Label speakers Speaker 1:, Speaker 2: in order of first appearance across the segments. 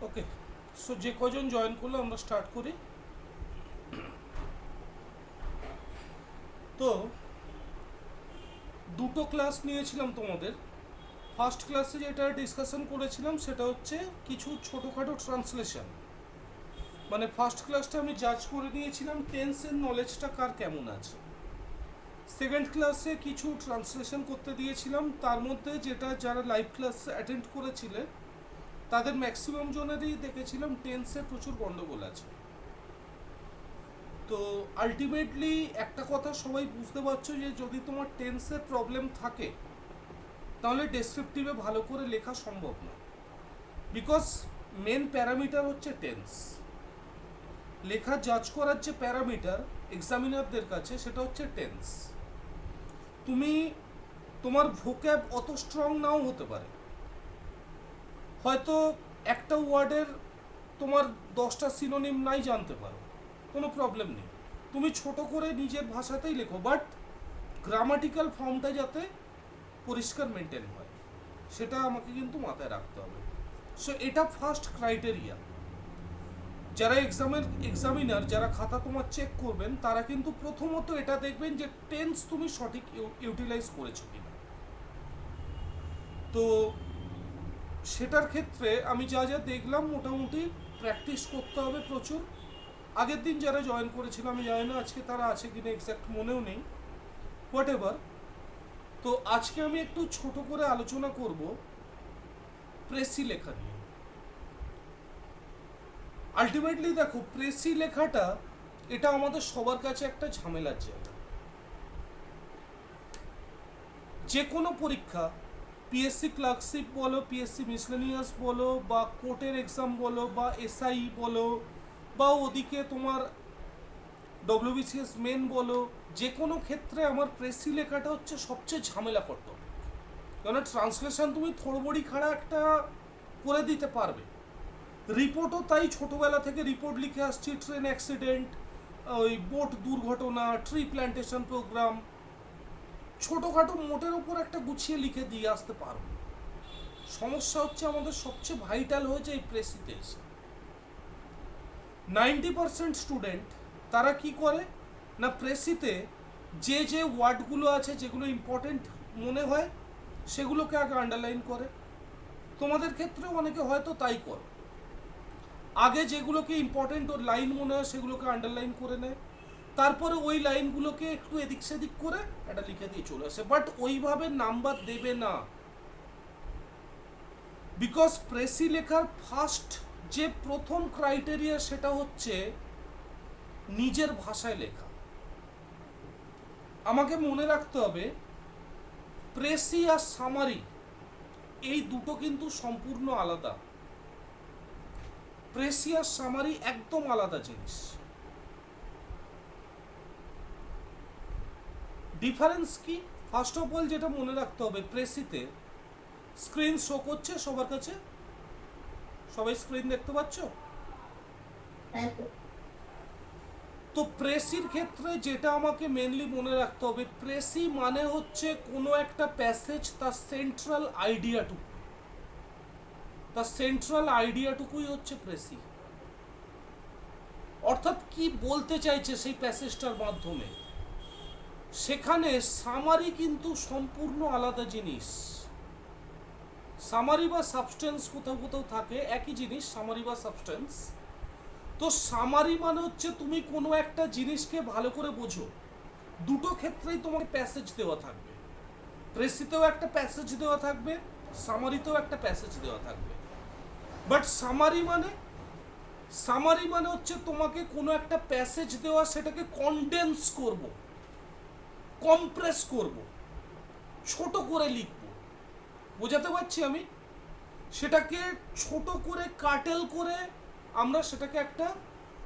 Speaker 1: ওকে, so যে কজন join করলো আমরা স্টার্ট করি। তো দুটো ক্লাস নিয়েছিলাম তোমাদের। ফার্স্ট ক্লাসে যেটা ডিসকাশন করেছিলাম সেটা হচ্ছে কিছু ছোটোখাটো ট্রান্সলেশন। মানে ফার্স্ট ক্লাসটা আমি জাজ করে নিয়েছিলাম টেন্সের নলেজটা কার কেমন আছে। সেকেন্ড ক্লাসে কিছু ট্রান্সলেশন করতে দিয়েছিলাম, তার মধ্যে যেটা যারা লাইভ ক্লাস অ্যাটেন্ড করেছিলে তাদের ম্যাক্সিমাম জনেরই দেখেছিলাম টেন্সে প্রচুর গণ্ডগোল আছে। তো আলটিমেটলি একটা কথা সবাই বুঝতে পারছো যে যদি তোমার টেন্সের প্রবলেম থাকে তাহলে ডেসক্রিপটিভে ভালো করে লেখা সম্ভব না, বিকজ মেন প্যারামিটার হচ্ছে টেন্স। লেখা জাজ করার যে প্যারামিটার এক্সামিনারদের কাছে সেটা হচ্ছে টেন্স। তুমি তোমার ভোক্যাব অত স্ট্রং নাও হতে পারে, হয়তো একটা ওয়ার্ডের তোমার 10টা সিনোনিম নাই জানতে পারো, কোনো প্রবলেম নেই, তুমি ছোট করে নিজের ভাষাতেই লেখো, বাট গ্রামাটিক্যাল ফর্মটা যাতে পরিষ্কার মেনটেন হয় সেটা আমাকে কিন্তু মাথায় রাখতে হবে। সো এটা ফার্স্ট ক্রাইটেরিয়া। যারা এক্সামিনার যারা খাতা তোমার চেক করবেন তারা কিন্তু প্রথমত এটা দেখবেন যে টেন্স তুমি সঠিক ইউটিলাইজ করেছো কিনা। তো সেটার ক্ষেত্রে আমি যা যা দেখলাম, মোটামুটি প্র্যাকটিস করতে হবে প্রচুর। আগের দিন যারা জয়েন করেছিল আমি জানি না আজকে তারা আছে কিনা, এক্স্যাক্ট মনেও নেই, হোয়াট এভার। তো আজকে আমি একটু ছোট করে আলোচনা করব প্রেসি লেখা নিয়ে। আলটিমেটলি দেখো, প্রেসি লেখাটা এটা আমাদের সবার কাছে একটা ঝামেলার জায়গা। যে কোনো পরীক্ষা, পিএসসি ক্লার্কশিপ বলো, পিএসসি মিসলেনিয়াস বলো, বা কোর্টের এক্সাম বলো, বা এসআই বলো, বা ওদিকে তোমার ডব্লিউবিসিএস মেন বলো, যে কোনো ক্ষেত্রে আমার প্রেসি লেখাটা হচ্ছে সবচেয়ে ঝামেলা করতে হবে। কেন, ট্রান্সলেশন তুমি থোড়বড়ি খাড়া একটা করে দিতে পারবে, রিপোর্টও তাই ছোটোবেলা থেকে রিপোর্ট লিখে আসছি, ট্রেন অ্যাক্সিডেন্ট, ওই বোট দুর্ঘটনা, ট্রি প্ল্যান্টেশন প্রোগ্রাম, ছোটোখাটো মোটের ওপর একটা গুছিয়ে লিখে দিয়ে আসতে পারবো। সমস্যা হচ্ছে আমাদের সবচেয়ে ভাইটাল হয়েছে এই প্রেসিতে এসে 90% স্টুডেন্ট তারা কি করে না, প্রেসিতে যে যে ওয়ার্ডগুলো আছে যেগুলো ইম্পর্টেন্ট মনে হয় সেগুলোকে আগে আন্ডারলাইন করে। তোমাদের ক্ষেত্রেও অনেকে হয়তো তাই করো, আগে যেগুলোকে ইম্পর্টেন্ট ওর লাইন মনে হয় সেগুলোকে আন্ডারলাইন করে নেয়, তারপরে ওই লাইনগুলোকে একটু এদিক সেদিক করে এটা লিখে দিয়ে চলে আসে, বাট ওইভাবে নাম্বার দেবে না। বিকজ প্রেসি লেখার ফার্স্ট যে প্রথম ক্রাইটেরিয়া সেটা হচ্ছে নিজের ভাষায় লেখা। আমাকে মনে রাখতে হবে প্রেসি আর সামারি এই দুটো কিন্তু সম্পূর্ণ আলাদা। প্রেসি আর সামারি একদম আলাদা জিনিস। ডিফারেন্স কি? ফার্স্ট অফ অল যেটা মনে রাখতে হবে, প্রেসিতে স্ক্রিন শো করছে সবার কাছে, সবাই স্ক্রিন দেখতে পাচ্ছ তো? প্রেসির ক্ষেত্রে যেটা আমাকে মেনলি মনে রাখতে হবে, প্রেসি মানে হচ্ছে কোনো একটা প্যাসেজ তার সেন্ট্রাল আইডিয়াটুকু, তার সেন্ট্রাল আইডিয়াটুকুই হচ্ছে প্রেসি। অর্থাৎ কি বলতে চাইছে সেই প্যাসেজটার মাধ্যমে। সেখানে সামারি কিন্তু সম্পূর্ণ আলাদা জিনিস। সামারি বা সাবস্টেন্স কোথাও কোথাও থাকে, একই জিনিস সামারি বা সাবস্টেন্স। তো সামারি মানে হচ্ছে তুমি কোনো একটা জিনিসকে ভালো করে বোঝো, দুটো ক্ষেত্রেই তোমাকে প্যাসেজ দেওয়া থাকবে। প্রেসিতেও একটা প্যাসেজ দেওয়া থাকবে, সামারিতেও একটা প্যাসেজ দেওয়া থাকবে। বাট সামারি মানে হচ্ছে তোমাকে কোনো একটা প্যাসেজ দেওয়া, সেটাকে কনডেন্স করব, কম্প্রেস করব, ছোট করে লিখব। বোঝাতে পারছি আমি? সেটাকে ছোট করে কাটেল করে আমরা সেটাকে একটা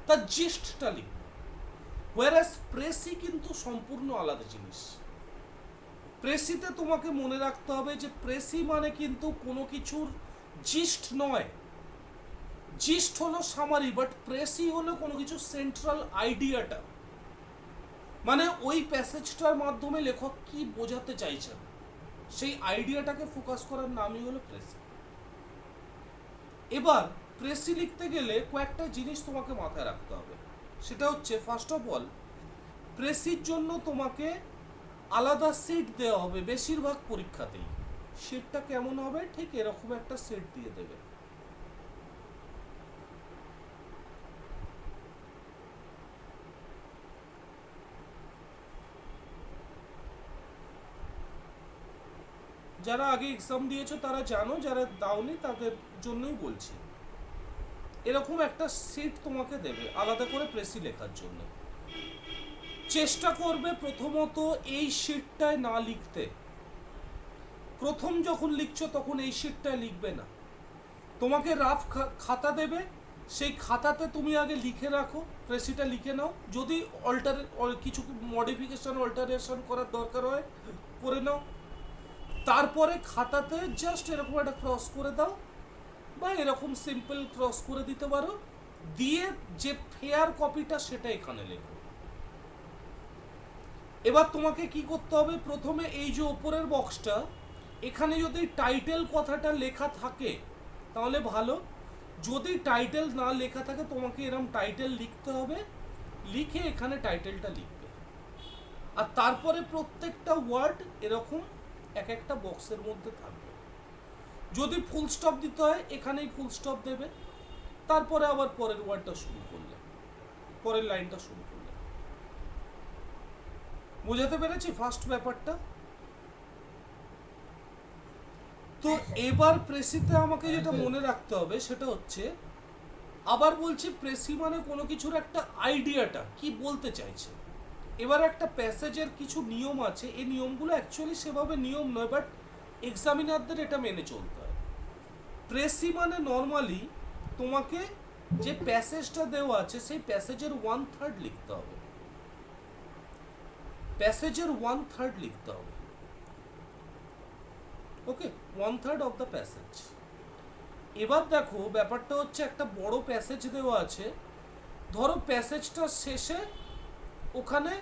Speaker 1: তার জিস্টটা লিখব। হোয়ারাস প্রেসি কিন্তু সম্পূর্ণ আলাদা জিনিস। প্রেসিতে তোমাকে মনে রাখতে হবে যে প্রেসি মানে কিন্তু কোনো কিছুর জিস্ট নয়। জিস্ট হলো সামারি, বাট প্রেসি হলো কোনো কিছু সেন্ট্রাল আইডিয়াটা, মানে ওই প্যাসেজটার মাধ্যমে লেখক কি বোঝাতে চাইছেন সেই আইডিয়াটাকে ফোকাস করার নামই হলো প্রেসি। এবার প্রেসি লিখতে গেলে কয়েকটা জিনিস তোমাকে মাথায় রাখতে হবে। সেটা হচ্ছে ফার্স্ট অফ অল, প্রেসির জন্য তোমাকে আলাদা সিট দেওয়া হবে বেশিরভাগ পরীক্ষাতেই। সিটটা কেমন হবে? ঠিক এরকম একটা সিট দিয়ে দেবে। যারা আগে এক্সাম দিয়েছো তারা জানো, যারা দাওনি তাদের জন্যই বলছি। এরকম একটা সিট তোমাকে দেবে আলাদা করে প্রেসি লেখার জন্য। চেষ্টা করবে প্রথমত এই শিটটায় না লিখতে। প্রথম যখন লিখছো তখন এই শিটটায় লিখবে না। তোমাকে রাফ খাতা দেবে, সেই খাতাতে তুমি আগে লিখে রাখো, প্রেসিটা লিখে নাও। যদি কিছু মডিফিকেশন অল্টারেশন করার দরকার হয় করে নাও। তারপরে খাতাতে জাস্ট এরকম একটা ক্রস করে দাও, বা এরকম সিম্পল ক্রস করে দিতে পারো, দিয়ে যে ফেয়ার কপিটা সেটা এখানে লেখো। এবার তোমাকে কি করতে হবে? প্রথমে এই যে ওপরের বক্সটা, এখানে যদি টাইটেল কথাটা লেখা থাকে তাহলে ভালো। যদি টাইটেল না লেখা থাকে তোমাকে এরকম টাইটেল লিখতে হবে, লিখে এখানে টাইটেলটা লিখবে। আর তারপরে প্রত্যেকটা ওয়ার্ড এরকম এক একটা বক্সের মধ্যে থাকবে। যদি ফুল স্টপ দিতে হয় এখানেই ফুল স্টপ দেবে, তারপরে আবার পরের ওয়ার্ডটা শুরু করলে, পরের লাইনটা শুরু করলে। বোঝাতে পেরেছি ফার্স্ট ব্যাপারটা? তো এবার প্রেসিতে আমাকে যেটা মনে রাখতে হবে সেটা হচ্ছে, আবার বলছি, প্রেসি মানে কোনো কিছুর একটা আইডিয়াটা কি বলতে চাইছে। এবার একটা প্যাসেজের কিছু নিয়ম আছে, এই নিয়মগুলো অ্যাকচুয়ালি সেভাবে নিয়ম নয়, বাট এক্সামিনারদের এটা মেনে চলতে হয়। প্রেসি মানে নর্মালি তোমাকে যে প্যাসেজটা দেওয়া আছে সেই প্যাসেজের 1/3 লিখতে হবে। প্যাসেজের 1/3 লিখতে হবে। ওকে, 1/3 অফ দ্য প্যাসেজ। এবার দেখো ব্যাপারটা হচ্ছে, একটা বড় প্যাসেজ দেওয়া আছে, ধরো প্যাসেজটা শেষে ওখানে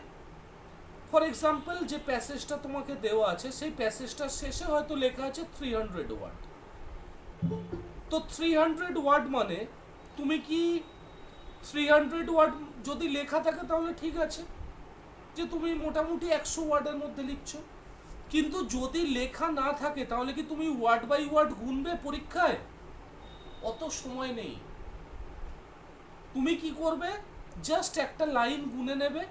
Speaker 1: ফর এক্সাম্পল যে প্যাসেজটা তোমাকে দেওয়া আছে সেই প্যাসেজটার শেষে হয়তো লেখা আছে 300 ওয়ার্ড। তো 300 ওয়ার্ড মানে তুমি কি 300 ওয়ার্ড যদি লেখা থাকে তাহলে ঠিক আছে, যে তুমি মোটামুটি 100 ওয়ার্ডের মধ্যে লিখছো। কিন্তু যদি লেখা না থাকে তাহলে কি তুমি ওয়ার্ড বাই ওয়ার্ড গুনবে পরীক্ষায়? অত সময় নেই। তুমি কি করবে? জাস্ট একটা লাইন গুনে নেবে,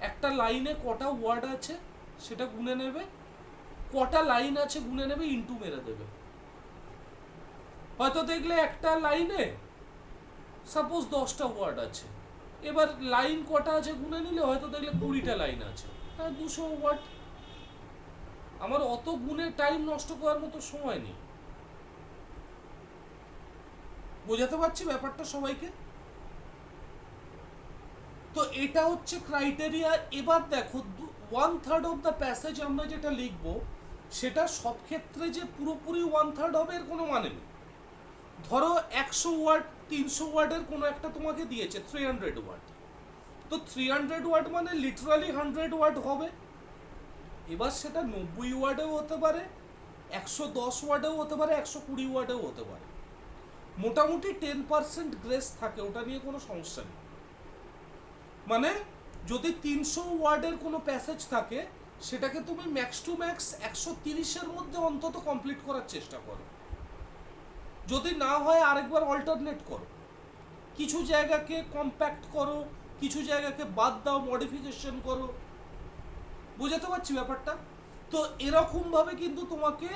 Speaker 1: একটা লাইনে কটা ওয়ার্ড আছে সেটা গুনে নেবে, কটা লাইন আছে গুনে নেবে, ইন্টু মেরে দেবে। হয়তো দেখলে একটা লাইনে সাপোজ 10টা ওয়ার্ড আছে, এবার লাইন কটা আছে গুনে নিলে হয়তো দেখলে 20টা লাইন আছে, হ্যাঁ 200 ওয়ার্ড। আমার অত গুনে টাইম নষ্ট করার মতো সময় নেই। বোঝাতে পারছি ব্যাপারটা সবাইকে? তো এটা হচ্ছে ক্রাইটেরিয়া। এবার দেখো 1/3 অফ দ্য প্যাসেজ আমরা যেটা লিখবো সেটা সব ক্ষেত্রে যে পুরোপুরি 1/3 হবে এর কোনো মানে নেই। ধরো 100 ওয়ার্ড 300 ওয়ার্ডের কোনো একটা তোমাকে দিয়েছে 300 ওয়ার্ড, তো 300 ওয়ার্ড মানে লিটারালি 100 ওয়ার্ড হবে। এবার সেটা 90 ওয়ার্ডেও হতে পারে, 110 ওয়ার্ডেও হতে পারে, 120 ওয়ার্ডেও হতে পারে। মোটামুটি 10% গ্রেস থাকে, ওটা নিয়ে কোনো সমস্যা নেই। মানে যদি 300 ওয়ার্ডের কোনো প্যাসেজ থাকে সেটাকে তুমি ম্যাক্স টু ম্যাক্স 130-এর মধ্যে অন্তত কমপ্লিট করার চেষ্টা করো। যদি না হয় আরেকবার অল্টারনেট করো, কিছু জায়গাকে কম্প্যাক্ট করো, কিছু জায়গাকে বাদ দাও, মডিফিকেশন করো। বুঝাতে পারছি ব্যাপারটা? তো এরকমভাবে কিন্তু তোমাকে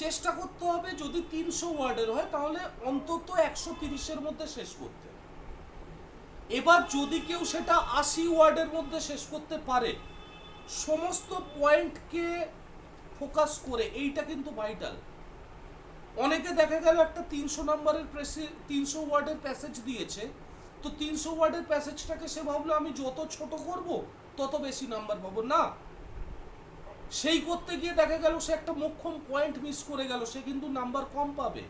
Speaker 1: চেষ্টা করতে হবে, যদি 300 ওয়ার্ডের হয় তাহলে অন্তত 130-এর মধ্যে শেষ করতে। এবার যদি কেউ সেটা 80 ওয়ার্ডের মধ্যে শেষ করতে পারে, সমস্ত পয়েন্টকে ফোকাস করে, এইটা কিন্তু ভাইটাল। অনেকে দেখা গেল একটা 300 নম্বরের 300 ওয়ার্ডের প্যাসেজ দিয়েছে, তো 300 ওয়ার্ডের প্যাসেজটাকে সে ভাবলো আমি যত ছোট করব তত বেশি নাম্বার পাবো। না, সেই করতে গিয়ে দেখা গেল সে একটা মোক্ষম পয়েন্ট মিস করে গেল, সে কিন্তু নাম্বার কম পাবে।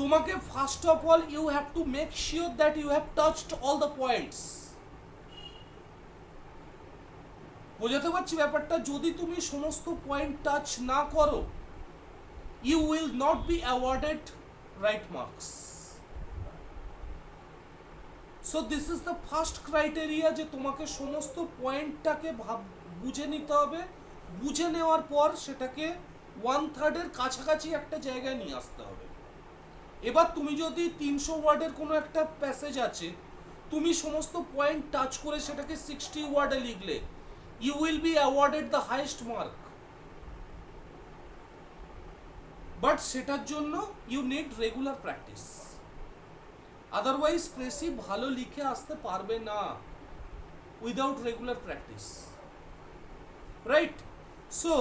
Speaker 1: তোমাকে first of all you have to make sure that you have touched all the points. বোঝাতে পারছি ব্যাপারটা? যদি তুমি সমস্ত পয়েন্ট টাচ না করো, you will not be awarded write marks. So this is the first criteria যে তোমাকে সমস্ত পয়েন্টটাকে বুঝে নিতে হবে, বুঝে নেওয়ার পর সেটাকে 1/3 এর কাছাকাছি একটা জায়গায় নিয়ে আসতে হবে। এবার তুমি যদি 300 ওয়ার্ডের কোনো একটা প্যাসেজ আছে, তুমি সমস্ত পয়েন্ট টাচ করে সেটাকে 60 ওয়ার্ডে লিখলে, you will be awarded the highest mark. But সেটার জন্য you need regular practice, otherwise precis ভালো লিখে আসতে পারবে না without regular practice, right? So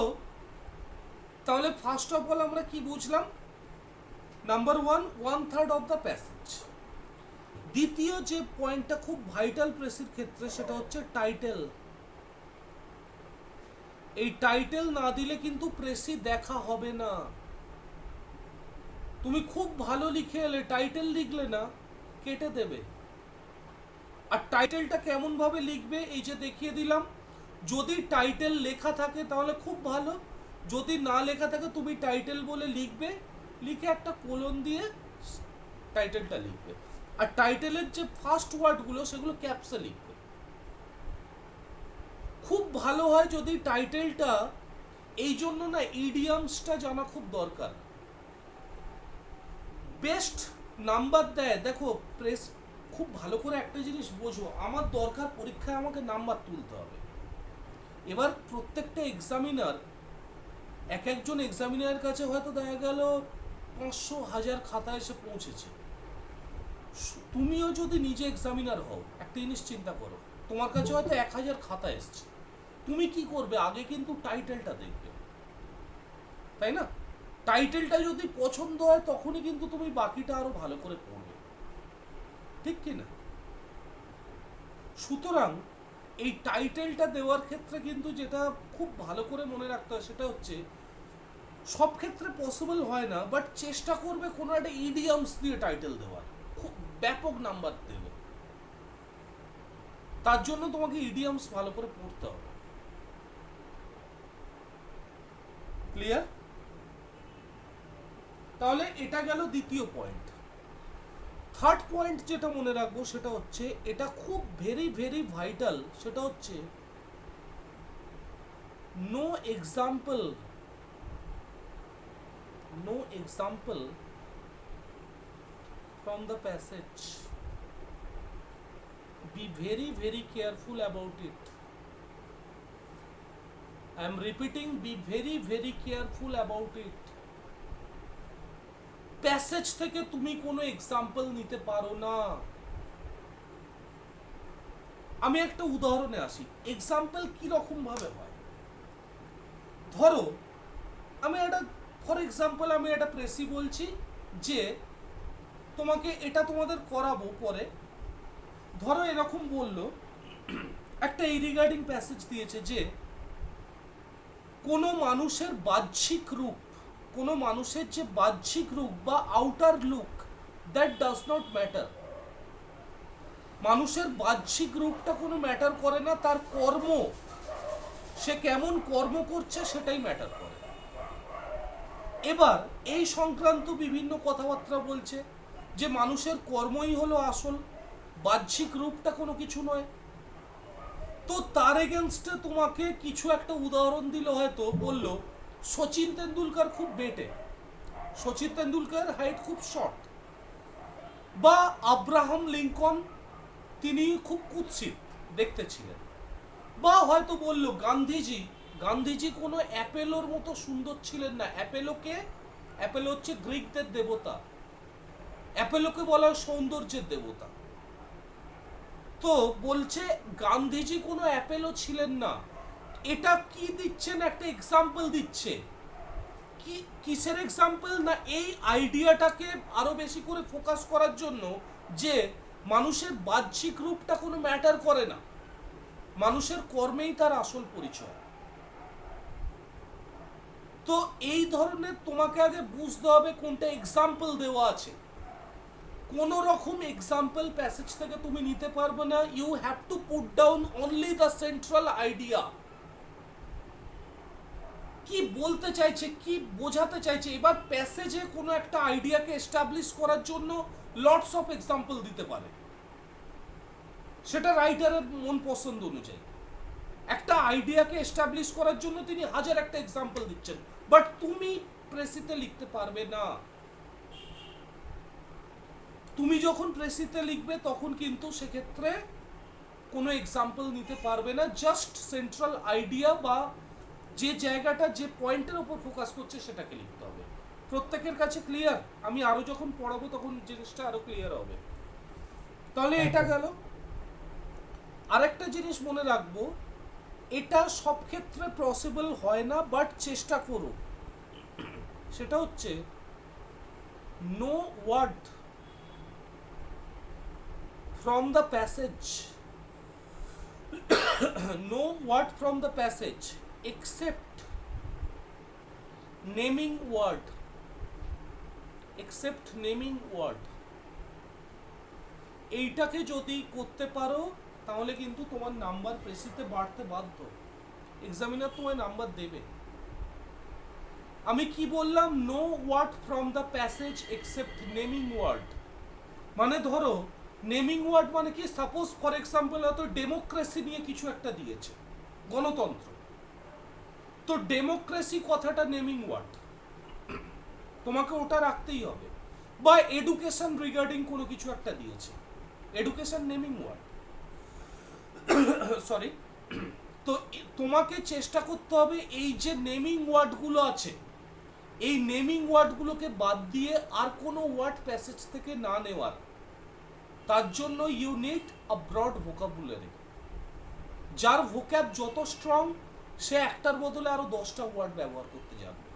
Speaker 1: তাহলে ফার্স্ট অফ অল আমরা কি বুঝলাম? Number 1/3 of the passage. দ্বিতীয় যে পয়েন্টটা খুব ভাইটাল প্রেসির ক্ষেত্রে, সেটা হচ্ছে টাইটেল। এই টাইটেল না দিলে কিন্তু প্রেসি দেখা হবে না। তুমি খুব ভালো লিখে এলে, টাইটেল লিখলে না, কেটে দেবে। আর টাইটেলটা কেমন ভাবে লিখবে এই যে দেখিয়ে দিলাম। যদি টাইটেল লেখা থাকে তাহলে খুব ভালো, যদি না লেখা থাকে তুমি টাইটেল বলে লিখবে, লিখে একটা কোলন দিয়ে টাইটেলটা লিখবে। আর টাইটেলের যে ফার্স্ট ওয়ার্ডগুলো সেগুলো ক্যাপসে লিখবে। খুব ভালো হয় যদি টাইটেলটা, এই জন্য না ইডিয়ামসটা জানা খুব দরকার। বেস্ট নাম্বার দেয়, দেখো প্রেস খুব ভালো করে একটা জিনিস বোঝো, আমার দরকার পরীক্ষায় আমাকে নাম্বার তুলতে হবে। এবার প্রত্যেকটা এক্সামিনার, এক একজন এক্সামিনারের কাছে হয়তো দেখা গেল 500,000 খাতা এসে পৌঁছেছে। তুমিও যদি নিজে এক্সামিনার হও, একটা জিনিস চিন্তা করো, তোমার কাছে হয়তো 1000 খাতা এসছে, তুমি কি করবে? আগে কিন্তু টাইটেলটা দেখবে, তাই না? টাইটেলটা যদি পছন্দ হয় তখনই কিন্তু তুমি বাকিটা আরো ভালো করে পড়বে, ঠিক কি না? সুতরাং এই টাইটেলটা দেওয়ার ক্ষেত্রে কিন্তু যেটা খুব ভালো করে মনে রাখতে হয় সেটা হচ্ছে, সব ক্ষেত্রে পসিবল হয় না, বাট চেষ্টা করবে কোনো একটা ইডিয়ামস দিয়ে টাইটেল দেওয়ার, খুব ব্যাপক নাম্বার দেবে। তার জন্য তোমাকে ইডিয়ামস ভালো করে পড়তে হবে। ক্লিয়ার? তাহলে এটা গেল দ্বিতীয় পয়েন্ট। থার্ড পয়েন্ট যেটা মনে রাখবো সেটা হচ্ছে, এটা খুব ভেরি ভেরি ভাইটাল, সেটা হচ্ছে no example from the passage. Be very very careful about it. I am repeating, be very very careful about it. Passage থেকে তুমি কোনো এক্সাম্পল নিতে পারো না। আমি একটা উদাহরণে আসি, এক্সাম্পল কি রকম ভাবে হয়। ধরো আমি একটা, ফর এক্সাম্পল আমি একটা প্রেসি বলছি যে তোমাকে এটা তোমাদের করাবো পরে। ধরো এরকম বললো, একটা এই রিগার্ডিং প্যাসেজ দিয়েছে যে কোনো মানুষের বাহ্যিক রূপ, কোনো মানুষের যে বাহ্যিক রূপ বা outer look, that does not matter. মানুষের বাহ্যিক রূপটা কোনো ম্যাটার করে না, তার কর্ম, সে কেমন কর্ম করছে সেটাই ম্যাটার করে। এবার এই সংক্রান্ত বিভিন্ন কথাবার্তা বলছে যে মানুষের কর্মই হলো আসল, বাহ্যিক রূপটা কোনো কিছু নয়। তো তার এগেনস্টে তোমাকে কিছু একটা উদাহরণ দিল, হয়তো বলল সচিন তেন্ডুলকার খুব বেটে, সচিন তেন্ডুলকার হাইট খুব শর্ট, বা আব্রাহাম লিঙ্কন তিনি খুব কুৎসিত দেখতে ছিলেন, বা হয়তো বলল গান্ধীজি কোনো অ্যাপেলোর মতো সুন্দর ছিলেন না। অ্যাপেলো হচ্ছে গ্রিকদের দেবতা, অ্যাপেলোকে বলা হয় সৌন্দর্যের দেবতা। তো বলছে গান্ধীজি কোনো অ্যাপেলো ছিলেন না। এটা কি দিচ্ছেন? একটা এক্সাম্পল দিচ্ছে। কি কিসের এক্সাম্পল? না এই আইডিয়াটাকে আরো বেশি করে ফোকাস করার জন্য যে মানুষের বাহ্যিক রূপটা কোনো ম্যাটার করে না, মানুষের কর্মেই তার আসল পরিচয়। তো এই ধরনের তোমাকে আগে বুঝতে হবে কোনটা এক্সাম্পল দেওয়া আছে। কোন রকম এক্সাম্পল প্যাসেজ থেকে তুমি নিতে পারবে না। You have to put down only the central idea. কি বলতে চাইছে, কি বোঝাতে চাইছে। এবার প্যাসেজে কোনো একটা আইডিয়াকে এস্টাবলিশ করার জন্য লটস অফ এক্সাম্পল দিতে পারে, সেটা রাইটারের মন পছন্দ অনুযায়ী। একটা আইডিয়াকে এস্টাবলিশ করার জন্য তিনি হাজার একটা এক্সাম্পল দিচ্ছেন, বাট তুমি প্রেসিতে লিখতে পারবে না। তুমি যখন প্রেসিতে লিখবে তখন কিন্তু সেক্ষেত্রে কোনো এক্সাম্পল নিতে পারবে না, জাস্ট সেন্ট্রাল আইডিয়া বা যে জায়গাটা যে পয়েন্টের উপর ফোকাস করছে সেটাকে লিখতে হবে। প্রত্যেকের কাছে ক্লিয়ার? আমি আরো যখন পড়াবো তখন জিনিসটা আরো ক্লিয়ার হবে। তাহলে এটা গেল। আরেকটা জিনিস মনে রাখবো, এটা সব ক্ষেত্রে পসিবল হয় না, বাট চেষ্টা করো। সেটা হচ্ছে no word from the passage, no word from the passage except naming word, except naming word। এইটাকে যদি করতে পারো তাহলে কিন্তু তোমার নাম্বার প্রেসিতে বাড়তে বাধ্য, এক্সামিনার তোমায় নাম্বার দেবে। আমি কি বললাম? No word from the passage except naming word. মানে ধরো নেমিং ওয়ার্ড মানে কি, সাপোজ ফর এক্সাম্পল হয়তো ডেমোক্রেসি নিয়ে কিছু একটা দিয়েছে, গণতন্ত্র, তো ডেমোক্রেসি কথাটা নেমিং ওয়ার্ড, তোমাকে ওটা রাখতেই হবে। বা এডুকেশন রিগার্ডিং কোনো কিছু একটা দিয়েছে, এডুকেশন নেমিং ওয়ার্ড, সরি। তো তোমাকে চেষ্টা করতে হবে এই যে নেমিং ওয়ার্ডগুলো আছে, এই নেমিং ওয়ার্ডগুলোকে বাদ দিয়ে আর কোনো ওয়ার্ড প্যাসেজ থেকে না নেওয়ার। তার জন্য you need a broad vocabulary. যার ভোক্যাব যত স্ট্রং সে একটার বদলে আরো 10টা ওয়ার্ড ব্যবহার করতে জানবে,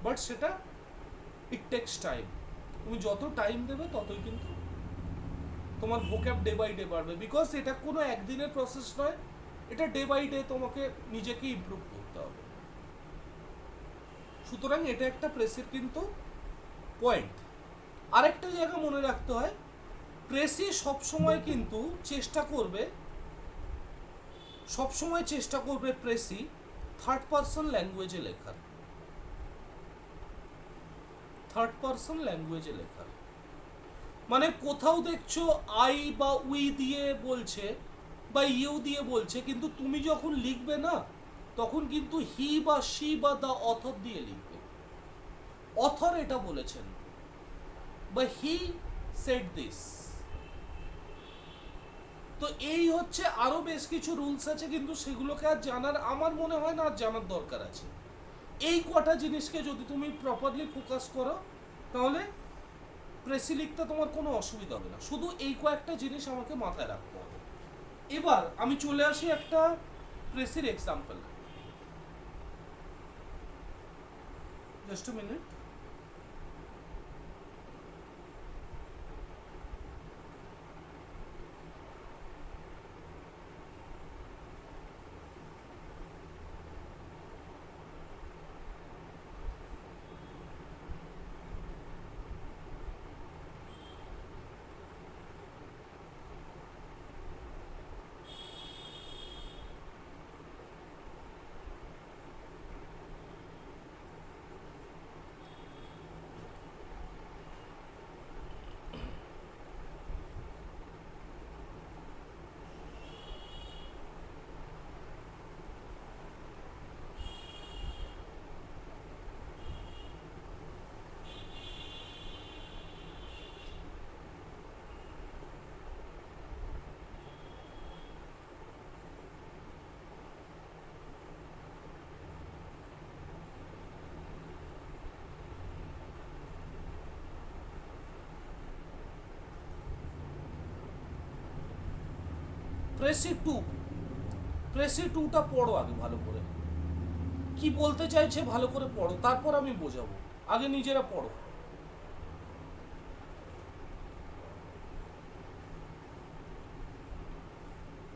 Speaker 1: বাট সেটা ইট টেক্স টাইম। তুমি যত টাইম দেবে ততই কিন্তু তোমার ভোক্যাব ডে বাই ডে বাড়বে, বিকজ এটা কোনো একদিনের প্রসেস নয়, এটা ডে বাই ডে তোমাকে নিজেকে ইমপ্রুভ করতে হবে। সুতরাং এটা একটা প্রেসির কিন্তু পয়েন্ট। আরেকটা জায়গা মনে রাখতে হয়, প্রেসি সবসময় কিন্তু চেষ্টা করবে, সবসময় চেষ্টা করবে প্রেসি থার্ড পারসন ল্যাঙ্গুয়েজে লেখার, থার্ড পারসন ল্যাঙ্গুয়েজে লেখার। মানে কোথাও দেখছো আই বা উই দিয়ে বলছে বা ইউ দিয়ে বলছে, কিন্তু তুমি যখন লিখবে না তখন কিন্তু হি বা শি বা দ্য অথর দিয়ে লিখবে। অথর এটা বলেছেন বা হি সেড দিস। তো এই হচ্ছে, আরো বেশ কিছু রুলস আছে, কিন্তু সেগুলোকে আর জানার আমার মনে হয় না আর জানার দরকার আছে। এই কটা জিনিসকে যদি তুমি প্রপারলি ফোকাস করো তাহলে প্রেসি লিখতে তোমার কোনো অসুবিধা হবে না। শুধু এই কয়েকটা জিনিস আমাকে মাথায় রাখতে হবে। এবার আমি চলে আসি একটা প্রেসির example. Just a minute. Precis two, precis টুটা পড়ো আগে ভালো করে, কি বলতে চাইছে ভালো করে পড়ো, তারপর আমি বোঝাবো। আগে নিজেরা পড়ো।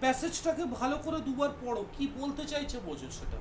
Speaker 1: প্যাসেজটাকে ভালো করে দুবার পড়ো, কি বলতে চাইছে বোঝো সেটা।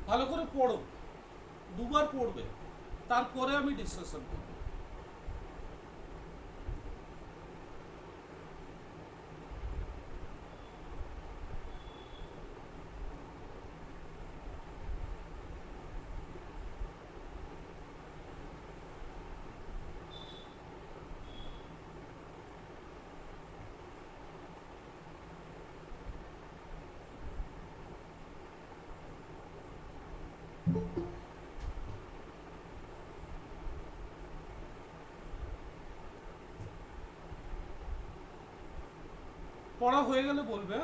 Speaker 1: ভালো করে পড়ো, দুবার পড়বে, তারপরে আমি ডিসকাশন করব। পড়া হয়ে গেলে বলবে।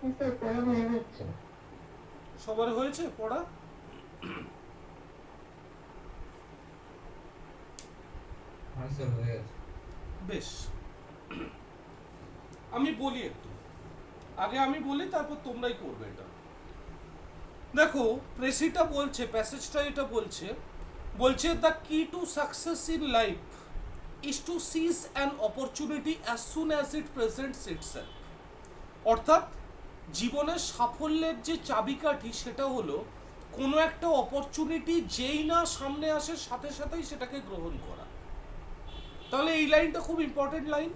Speaker 1: হ্যাঁ,
Speaker 2: স্যার পড়া হয়ে যাচ্ছে।
Speaker 1: সবার হয়েছে পড়া?
Speaker 3: হ্যাঁ স্যার হয়ে গেছে।
Speaker 1: বেশ, আমি বলি একটু, আগে আমি বলি তারপর তোমরাই করবে এটা। দেখো প্রেসিটা বলছে, প্যাসেজটা এটা বলছে, বলছে the key to success in life is to seize an opportunity as soon as it presents itself. অর্থাৎ জীবনের সাফল্যের যে চাবিকাঠি সেটা হলো কোনো একটা অপরচুনিটি যেই না সামনে আসে সাথে সাথেই সেটাকে গ্রহণ করা। তাহলে এই লাইনটা খুব ইম্পর্টেন্ট লাইন,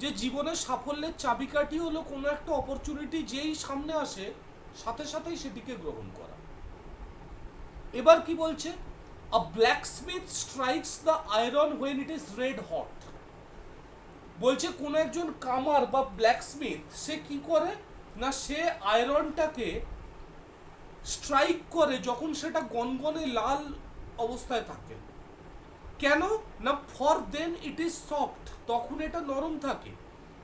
Speaker 1: যে জীবনের সাফল্যের চাবিকাঠি হলো কোনো একটা অপরচুনিটি যেই সামনে আসে সাথে সাথেই সেটিকে গ্রহণ করা। এবার কি বলছে, a blacksmith strikes the iron when it is red hot. বলছে কোন একজন কামার বা ব্ল্যাকস্মিথ সে কি করে না, সে আয়রনটাকে স্ট্রাইক করে যখন সেটা গনগনে লাল অবস্থায় থাকে। কেন না, for then it is soft, তখন এটা নরম থাকে,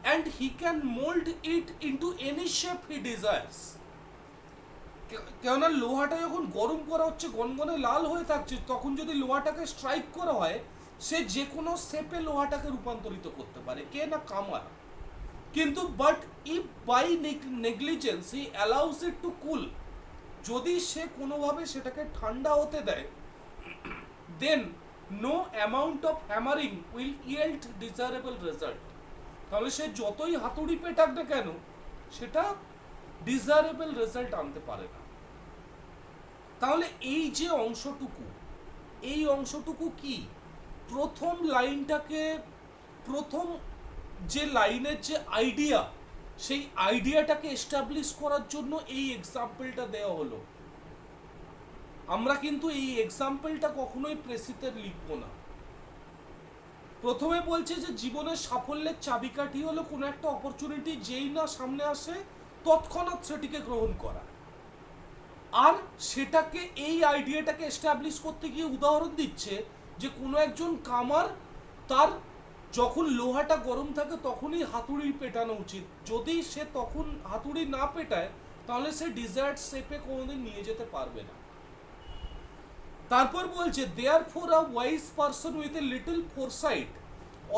Speaker 1: and he can mould it into any shape he desires. কেননা লোহাটা যখন গরম করা হচ্ছে গনগনে লাল হয়ে থাকছে, তখন যদি লোহাটাকে স্ট্রাইক করা হয় সে যে কোনো শেপে লোহাটাকে রূপান্তরিত করতে পারে, কে না কামার। কিন্তু but if by negligence he allows it to cool, যদি সে কোনোভাবে সেটাকে ঠান্ডা হতে দেয়, then no amount of hammering will yield desirable result. তাহলে সে যতই হাতুড়ি পেটাক না কেন সেটা ডিজায়ারেবল রেজাল্ট আনতে পারে না। তাহলে এই যে অংশটুকু, এই অংশটুকু কি, প্রথম লাইনটাকে, প্রথম যে লাইনের যে আইডিয়া, সেই আইডিয়াটাকে এস্টাবলিশ করার জন্য এই এক্সাম্পলটা দেওয়া হলো। আমরা কিন্তু এই এক্সাম্পলটা কখনোই প্রেসিতে লিখবো না। প্রথমে বলছে যে জীবনের সাফল্যের চাবিকাঠি হলো কোনো একটা অপরচুনিটি যেই না সামনে আসে তৎক্ষণাৎ সেটিকে গ্রহণ করা। আর সেটাকে, এই আইডিয়াটাকে এস্টাবলিশ করতে গিয়ে উদাহরণ দিচ্ছে যে কোনো একজন কামার তার যখন লোহাটা গরম থাকে তখনই হাতুড়ি পেটানো উচিত, যদি সে তখন হাতুড়ি না পেটায় তাহলে সে ডিজায়ার্ড শেপে কোনোদিন নিয়ে যেতে পারবে না। তারপর বলছে therefore a wise person with a little foresight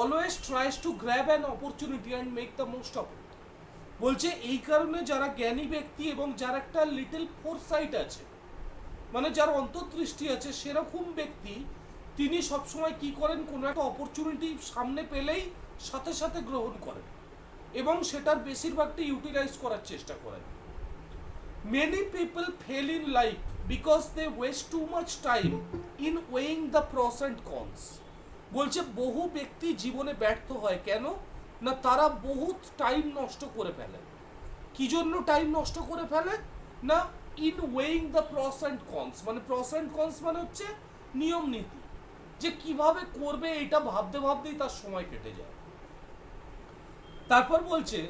Speaker 1: always tries to grab an opportunity and make the most of it. বলছে এই কারণে যারা জ্ঞানী ব্যক্তি এবং যার একটা লিটল ফোরসাইট আছে, মানে যার অন্তর্দৃষ্টি আছে, সেরকম ব্যক্তি তিনি সবসময় কি করেন, কোনো একটা অপরচুনিটি সামনে পেলেই সাথে সাথে গ্রহণ করেন এবং সেটার বেশিরভাগটা ইউটিলাইজ করার চেষ্টা করেন। Many people fail in life because they waste too much time in weighing the pros and cons. বলছে বহু ব্যক্তি জীবনে ব্যর্থ হয় কেন না, তারা বহুত টাইম নষ্ট করে ফেলে। কি জন্য টাইম নষ্ট করে ফেলে না, in weighing the pros and cons, মানে প্রস অ্যান্ড কনস মানে হচ্ছে নিয়ম নীতি, যে কিভাবে করবে এটা ভাবতে ভাবতেই তার সময় কেটে যায়। তারপর বলছে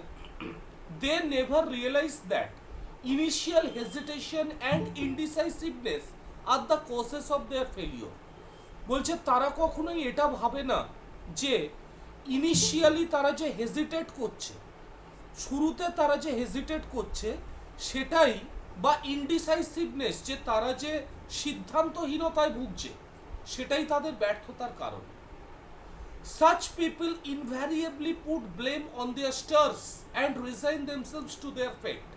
Speaker 1: they never realise that initial hesitation and indecisiveness are the causes of their failure. বলছে তারা কখনোই এটা ভাবে না যে ইনিশিয়ালি তারা যে হেজিটেট করছে, শুরুতে তারা যে হেজিটেট করছে সেটাই, বা ইনডিসাইসিভনেস, যে তারা যে সিদ্ধান্তহীনতায় ভুগছে, সেটাই তাদের ব্যর্থতার কারণ। Such people invariably put blame on their stars and resign themselves to their fate.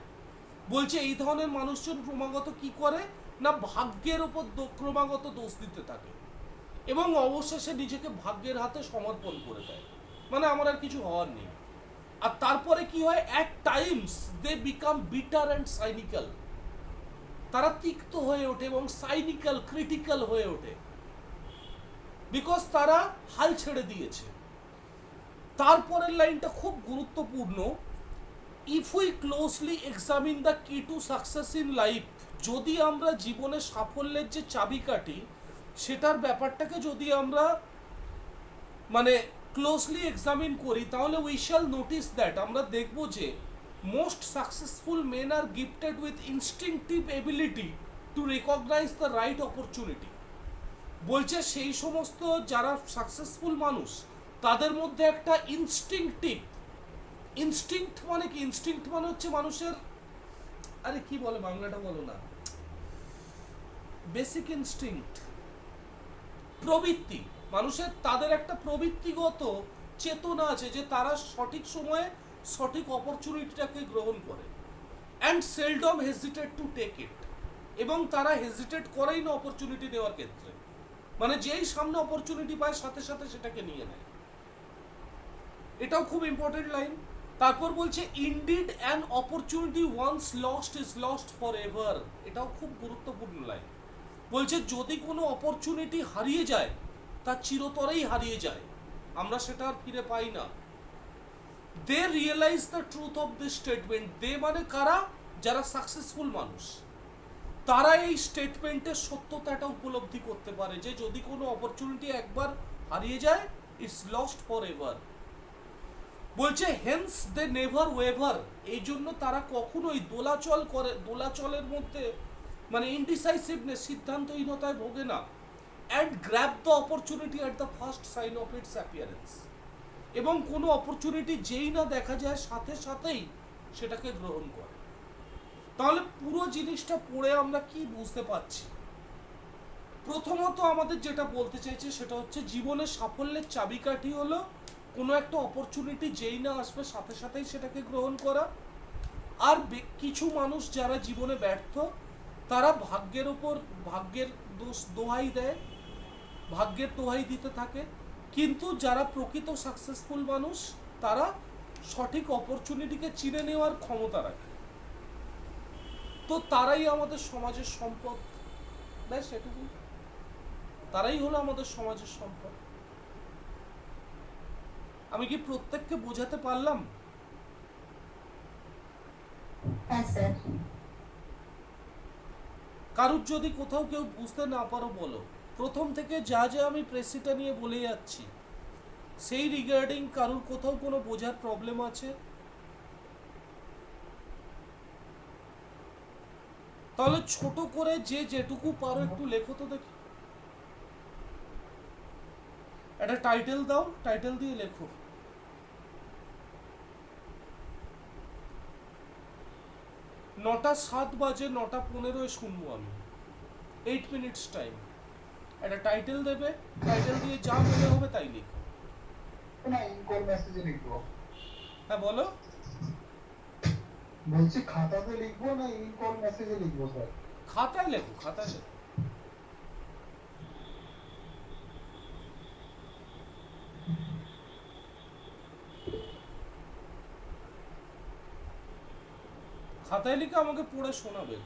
Speaker 1: বলছে এই ধরনের মানুষজন ক্রমাগত কি করে না, ভাগ্যের ওপর ক্রমাগত দোষ দিতে থাকে এবং অবশেষে নিজেকে ভাগ্যের হাতে সমর্পণ করে দেয়, মানে আমার আর কিছু হওয়ার নেই। আর তারপরে কি হয়, at times they become bitter and cynical. তারা তিক্ত হয়ে ওঠে এবং সাইনিক্যাল, ক্রিটিক্যাল হয়ে ওঠে, বিকজ তারা হাল ছেড়ে দিয়েছে। তারপরের লাইনটা খুব গুরুত্বপূর্ণ, if we closely examine the key to success in life, যদি আমরা জীবনে সাফল্যের যে চাবিকাঠি সেটার ব্যাপারটাকে যদি আমরা মানে ক্লোজলি এক্সামিন করি, তাহলে উই শ্যাল নোটিস দ্যাট, আমরা দেখব যে most successful men are gifted with instinctive ability to recognise the right opportunity. বলছে সেই সমস্ত যারা সাকসেসফুল মানুষ তাদের মধ্যে একটা ইনস্টিংক্ট মানে কি, ইনস্টিংক্ট মানে হচ্ছে মানুষের, আরে কি বলে বাংলাটা বলো না, বেসিক ইনস্টিংক্ট, প্রবৃত্তি, মানুষের তাদের একটা প্রবৃত্তিগত চেতনা আছে যে তারা সঠিক সময়ে সঠিক অপরচুনিটিটাকে গ্রহণ করে, and seldom hesitate to take it, এবং তারা হেজিটেট করেই না অপরচুনিটি নেওয়ার ক্ষেত্রে, মানে যেই সামনে অপরচুনিটি পায় সাথে সাথে সেটাকে নিয়ে নেয়। এটাও খুব ইম্পর্টেন্ট লাইন। তারপর বলছে indeed an opportunity once lost is lost forever, এটাও খুব গুরুত্বপূর্ণ লাইন। বলছে যদি কোনো অপরচুনিটি হারিয়ে যায় তা চিরতরেই হারিয়ে যায়, আমরা সেটা আর ফিরে পাই না। They realise the truth of this statement, they মানে কারা, যারা সাকসেসফুল মানুষ, তারা এই স্টেটমেন্টের সত্যতাটা উপলব্ধি করতে পারে যে যদি কোনো অপরচুনিটি একবার হারিয়ে যায়, ইটস লস্ট ফর এভার। বলছে হেন্স দে নেভার ওয়েভার, এই জন্য তারা কখনোই দোলাচলের মধ্যে মানে ইনডিসাইসিভনেস, সিদ্ধান্তহীনতায় ভোগে না, and grab the opportunity at the first sign of its appearance, এবং কোনো অপরচুনিটি যেই না দেখা যায় সাথে সাথেই সেটাকে গ্রহণ করে। তাহলে পুরো জিনিসটা পড়ে আমরা কি বুঝতে পারছি, প্রথমত আমাদের যেটা বলতে চাইছে সেটা হচ্ছে জীবনের সাফল্যের চাবিকাঠি হলো কোনো একটা অপরচুনিটি যেই না আসবে সাথে সাথেই সেটাকে গ্রহণ করা। আর কিছু মানুষ যারা জীবনে ব্যর্থ তারা ভাগ্যের দোহাই দেয়, ভাগ্যের দোহাই দিতে থাকে, কিন্তু যারা প্রকৃত সাকসেসফুল মানুষ তারা সঠিক অপরচুনিটিকে চিনে নেওয়ার ক্ষমতা রাখে। তো তারাই আমাদের সমাজের সম্পদ, ব্যাস এটুকু, তারাই হলো আমাদের সমাজের সম্পদ। আমি কি প্রত্যেককে বোঝাতে পারলাম?
Speaker 2: হ্যাঁ স্যার।
Speaker 1: কারুর যদি কোথাও কেউ বুঝতে না পারো বলো, প্রথম থেকে যা যা আমি প্রেসিটা নিয়ে বলে যাচ্ছি সেই রিগার্ডিং কারুর কোথাও কোনো বোঝার প্রবলেম আছে? তাহলে ছোট করে যে যেটুকু পারো একটু লেখো তো দেখি, একটা টাইটেল দাও, টাইটেল দিয়ে লেখো। 9টা 7 বাজে, 9টা 15 শুনবো আমি, 8 মিনিটস টাইম। একটা টাইটেল দেবে, টাইটেল দিয়ে যা মনে হবে তাই লিখো।
Speaker 4: না ইনকল মেসেজে লিখবো।
Speaker 1: হ্যাঁ বলো।
Speaker 4: বলছি খাতাতে লিখবো না ইনকল মেসেজে লিখবো স্যার?
Speaker 1: খাতায় লেখো, খাতায় লেখো। খাতায় লিখে আমাকে পড়ে শোনাবে।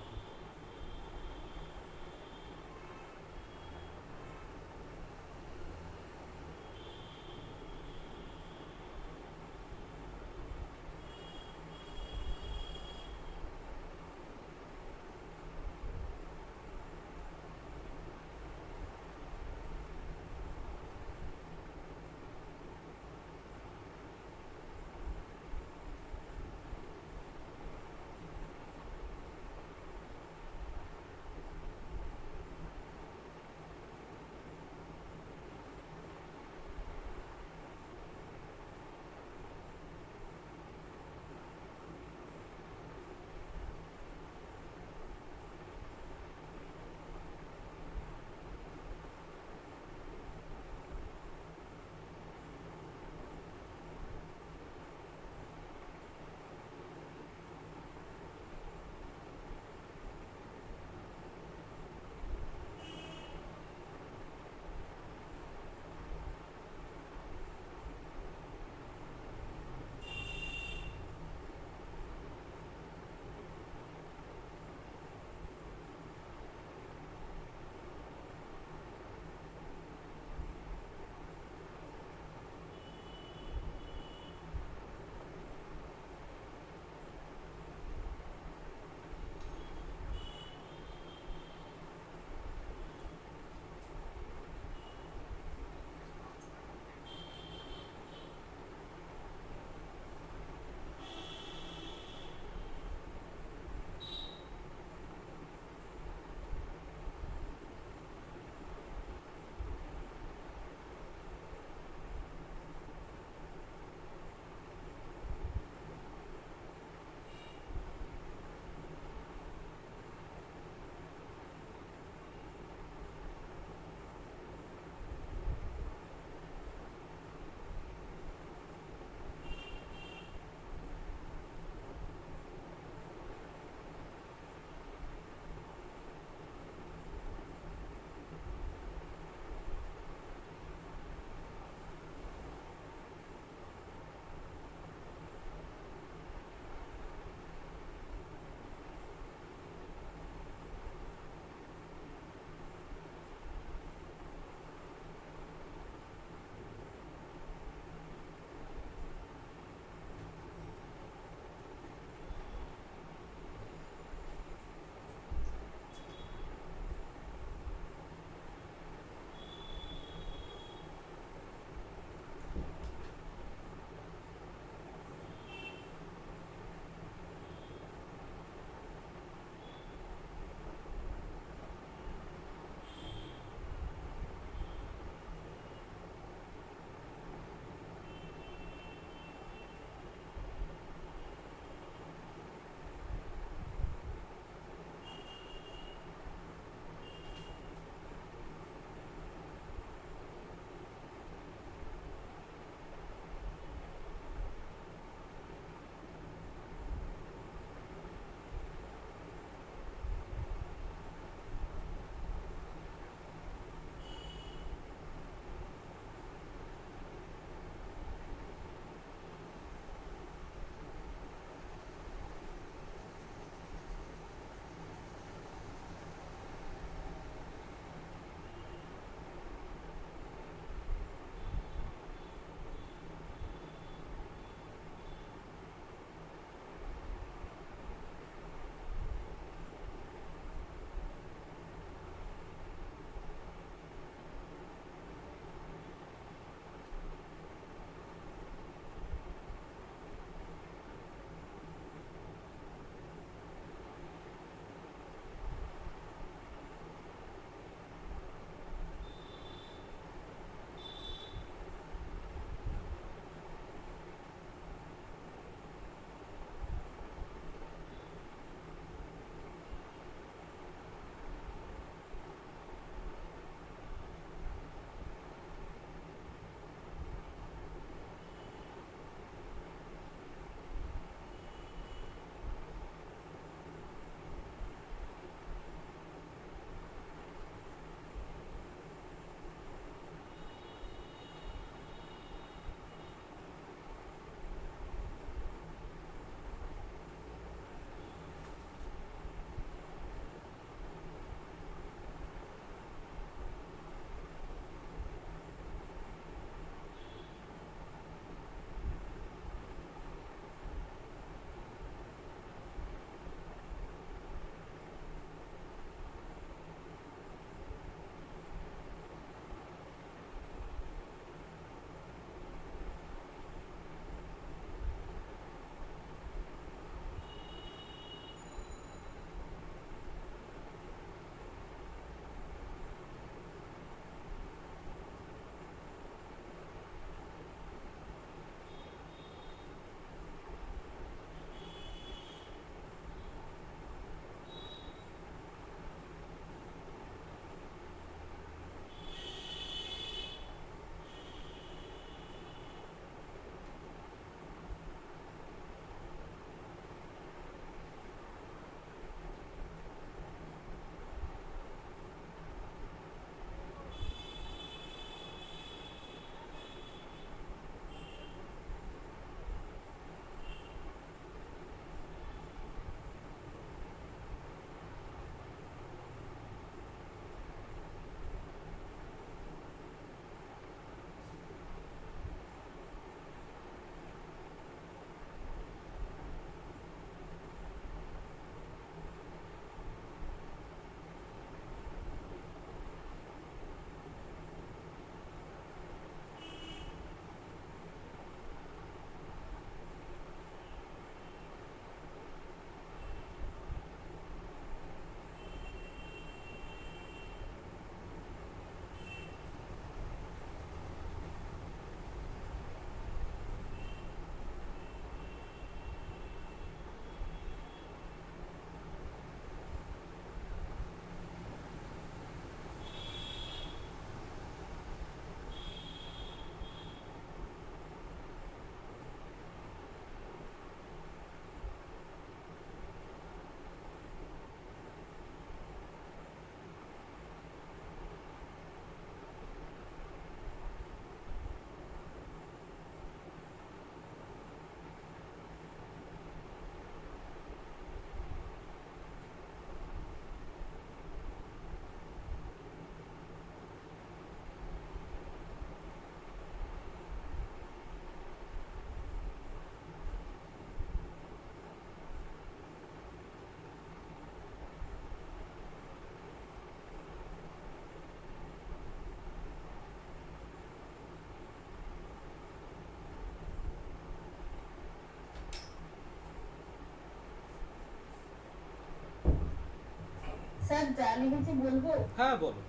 Speaker 2: স্যার যা লিখেছি বলবো।
Speaker 1: হ্যাঁ বলো।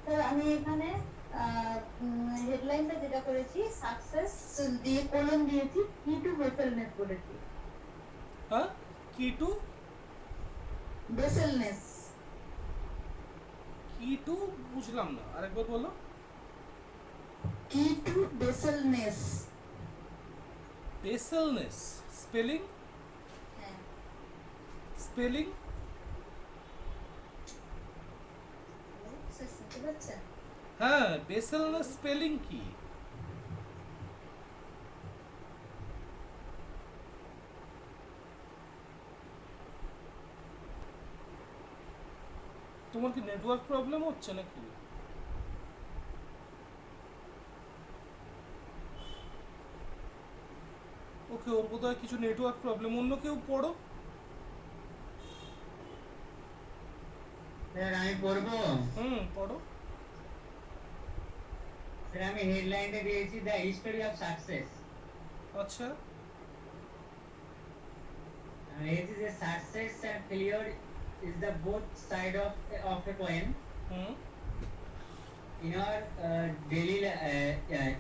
Speaker 2: স্যার আমি এখানে হেডলাইনটা যেটা করেছি সাকসেস দিয়ে কোলন দিয়েছি, কি টু বেসেলনেস বলেছি।
Speaker 1: হ্যাঁ, কি টু
Speaker 2: বেসেলনেস।
Speaker 1: কি টু বুঝলাম না, আরেকবার বলো।
Speaker 2: কি টু বেসেলনেস।
Speaker 1: বেসেলনেস, স্পেলিং
Speaker 2: হ্যাঁ
Speaker 1: স্পেলিং
Speaker 2: স্যার শুনতে পাচ্ছেন?
Speaker 1: হ্যাঁ, বেসেলনেস স্পেলিং কি? তোমার কি নেটওয়ার্ক প্রবলেম হচ্ছে নাকি? ওকে, ওর বোধহয় কিছু নেটওয়ার্ক প্রবলেম। অন্য কেউ পড়ো।
Speaker 5: স্যার আমি পড়বো।
Speaker 1: পড়ো।
Speaker 5: স্যার আমি হেডলাইনটা দিয়েছি দ্য হিস্টোরি অফ সাকসেস।
Speaker 1: আচ্ছা,
Speaker 5: আমি লিখেছি যে success and failure is the both side of a coin.
Speaker 1: Hmm
Speaker 5: In our daily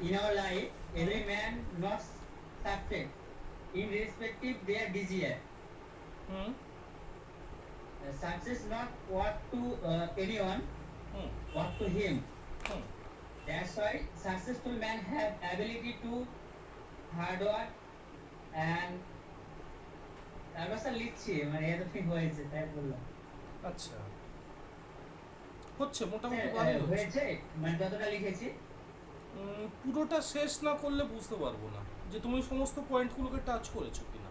Speaker 5: in our life, every man not success in respective their desire.
Speaker 1: Hmm
Speaker 5: Success not what to anyone,
Speaker 1: hmm
Speaker 5: what to him.
Speaker 1: Hmm
Speaker 5: That's why successful men have ability to hard work and তারপর sir লিখছি মানে এতদিন হয়েছে তাই বললাম।
Speaker 1: আচ্ছা, হচ্ছে মোটামুটি
Speaker 5: স্যার,
Speaker 1: ভালোই হচ্ছে।
Speaker 5: হয়েছে মানে যতটা লিখেছি।
Speaker 1: পুরোটা শেষ না করলে বুঝতে পারবো না যে তুমি সমস্ত পয়েন্টগুলোকে টাচ করেছো কিনা।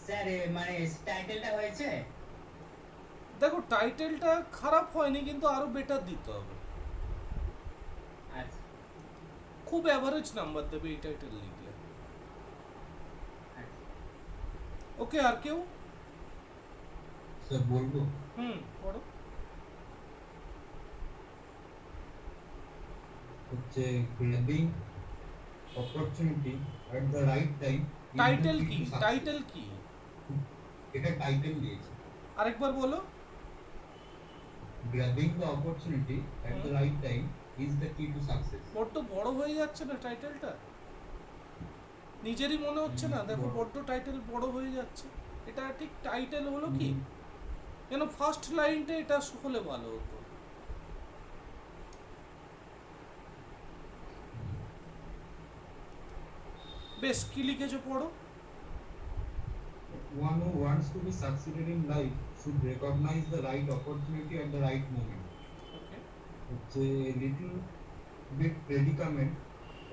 Speaker 5: স্যার মানে টাইটেলটা হয়েছে।
Speaker 1: দেখো, টাইটেলটা খারাপ হয়নি, কিন্তু আরো বেটার দিতে হবে।
Speaker 5: আচ্ছা
Speaker 1: খুব অ্যাভারেজ নাম্বার দেবে এই টাইটেল লিখলে।
Speaker 5: আচ্ছা
Speaker 1: ওকে, আর কেউ?
Speaker 3: স্যার বলবো?
Speaker 1: পড়ো।
Speaker 3: হচ্ছে grabbing opportunity at the right time.
Speaker 1: Title কি? টাইটেল কি?
Speaker 3: এটা টাইটেল দিয়েছে।
Speaker 1: আরেকবার বলো।
Speaker 3: Grabbing the opportunity at the right time is the key to success.
Speaker 1: বড্ড বড় হয়ে যাচ্ছে না টাইটেলটা? নিজেরই মনে হচ্ছে না? দেখো, বড্ড টাইটেল বড় হয়ে যাচ্ছে। এটা ঠিক টাইটেল হলো কি? কেন ফার্স্ট লাইনটা এটা হলে ভালো হতো। বেশ, কি লিখেছো পড়ো।
Speaker 3: One who wants to be succeeded in life should recognize the right opportunity at the right moment.
Speaker 1: Okay,
Speaker 3: It's a little bit predicament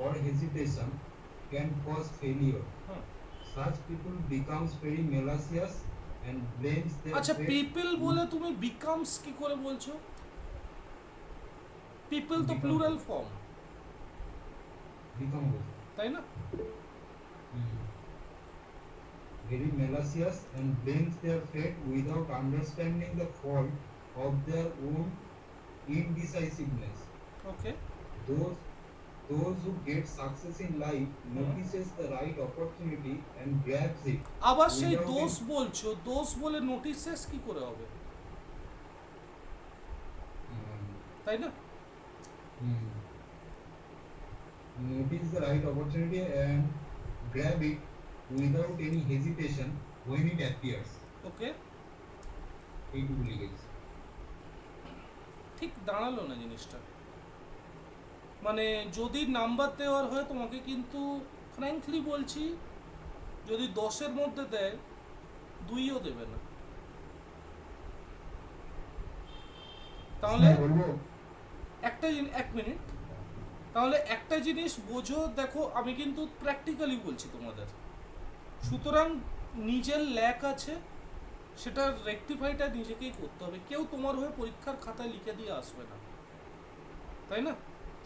Speaker 3: or hesitation can cause failure.
Speaker 1: Hmm.
Speaker 3: Such people becomes very malicious and blames their
Speaker 1: আচ্ছা,
Speaker 3: fate
Speaker 1: people বলে তুমি becomes কি করে বলছো? People তো
Speaker 3: Become.
Speaker 1: Plural form,
Speaker 3: become also.
Speaker 1: তাই না?
Speaker 3: Very malicious and blames their fate without understanding the fault of their own indecisiveness.
Speaker 1: Okay,
Speaker 3: Those who get success in life notices the right opportunity and grabs it.
Speaker 1: আবার সেই
Speaker 3: Without
Speaker 1: দোষ
Speaker 3: it-
Speaker 1: বলছো, দোষ বলে notices কি করে হবে? তাই না?
Speaker 3: Notice the right opportunity and grab it without any hesitation when it appears.
Speaker 1: ওকে,
Speaker 3: এইটুকু লিখেছি।
Speaker 1: ঠিক দাঁড়ালো না জিনিসটা। মানে যদি নাম্বার দেওয়ার হয় তোমাকে, কিন্তু ফ্র্যাঙ্কলি বলছি, যদি 10-এর মধ্যে দেয় 2ও দেবে না। তাহলে
Speaker 4: স্যার বলবো?
Speaker 1: এক মিনিট, তাহলে একটা জিনিস বোঝো। দেখো, আমি কিন্তু প্র্যাকটিক্যালি বলছি তোমাদের। সুতরাং নিজের ল্যাক আছে, সেটা রেকটিফাইটা নিজেকেই করতে হবে। কেউ তোমার হয়ে পরীক্ষার খাতায় লিখে দিয়ে আসবে না, তাই না?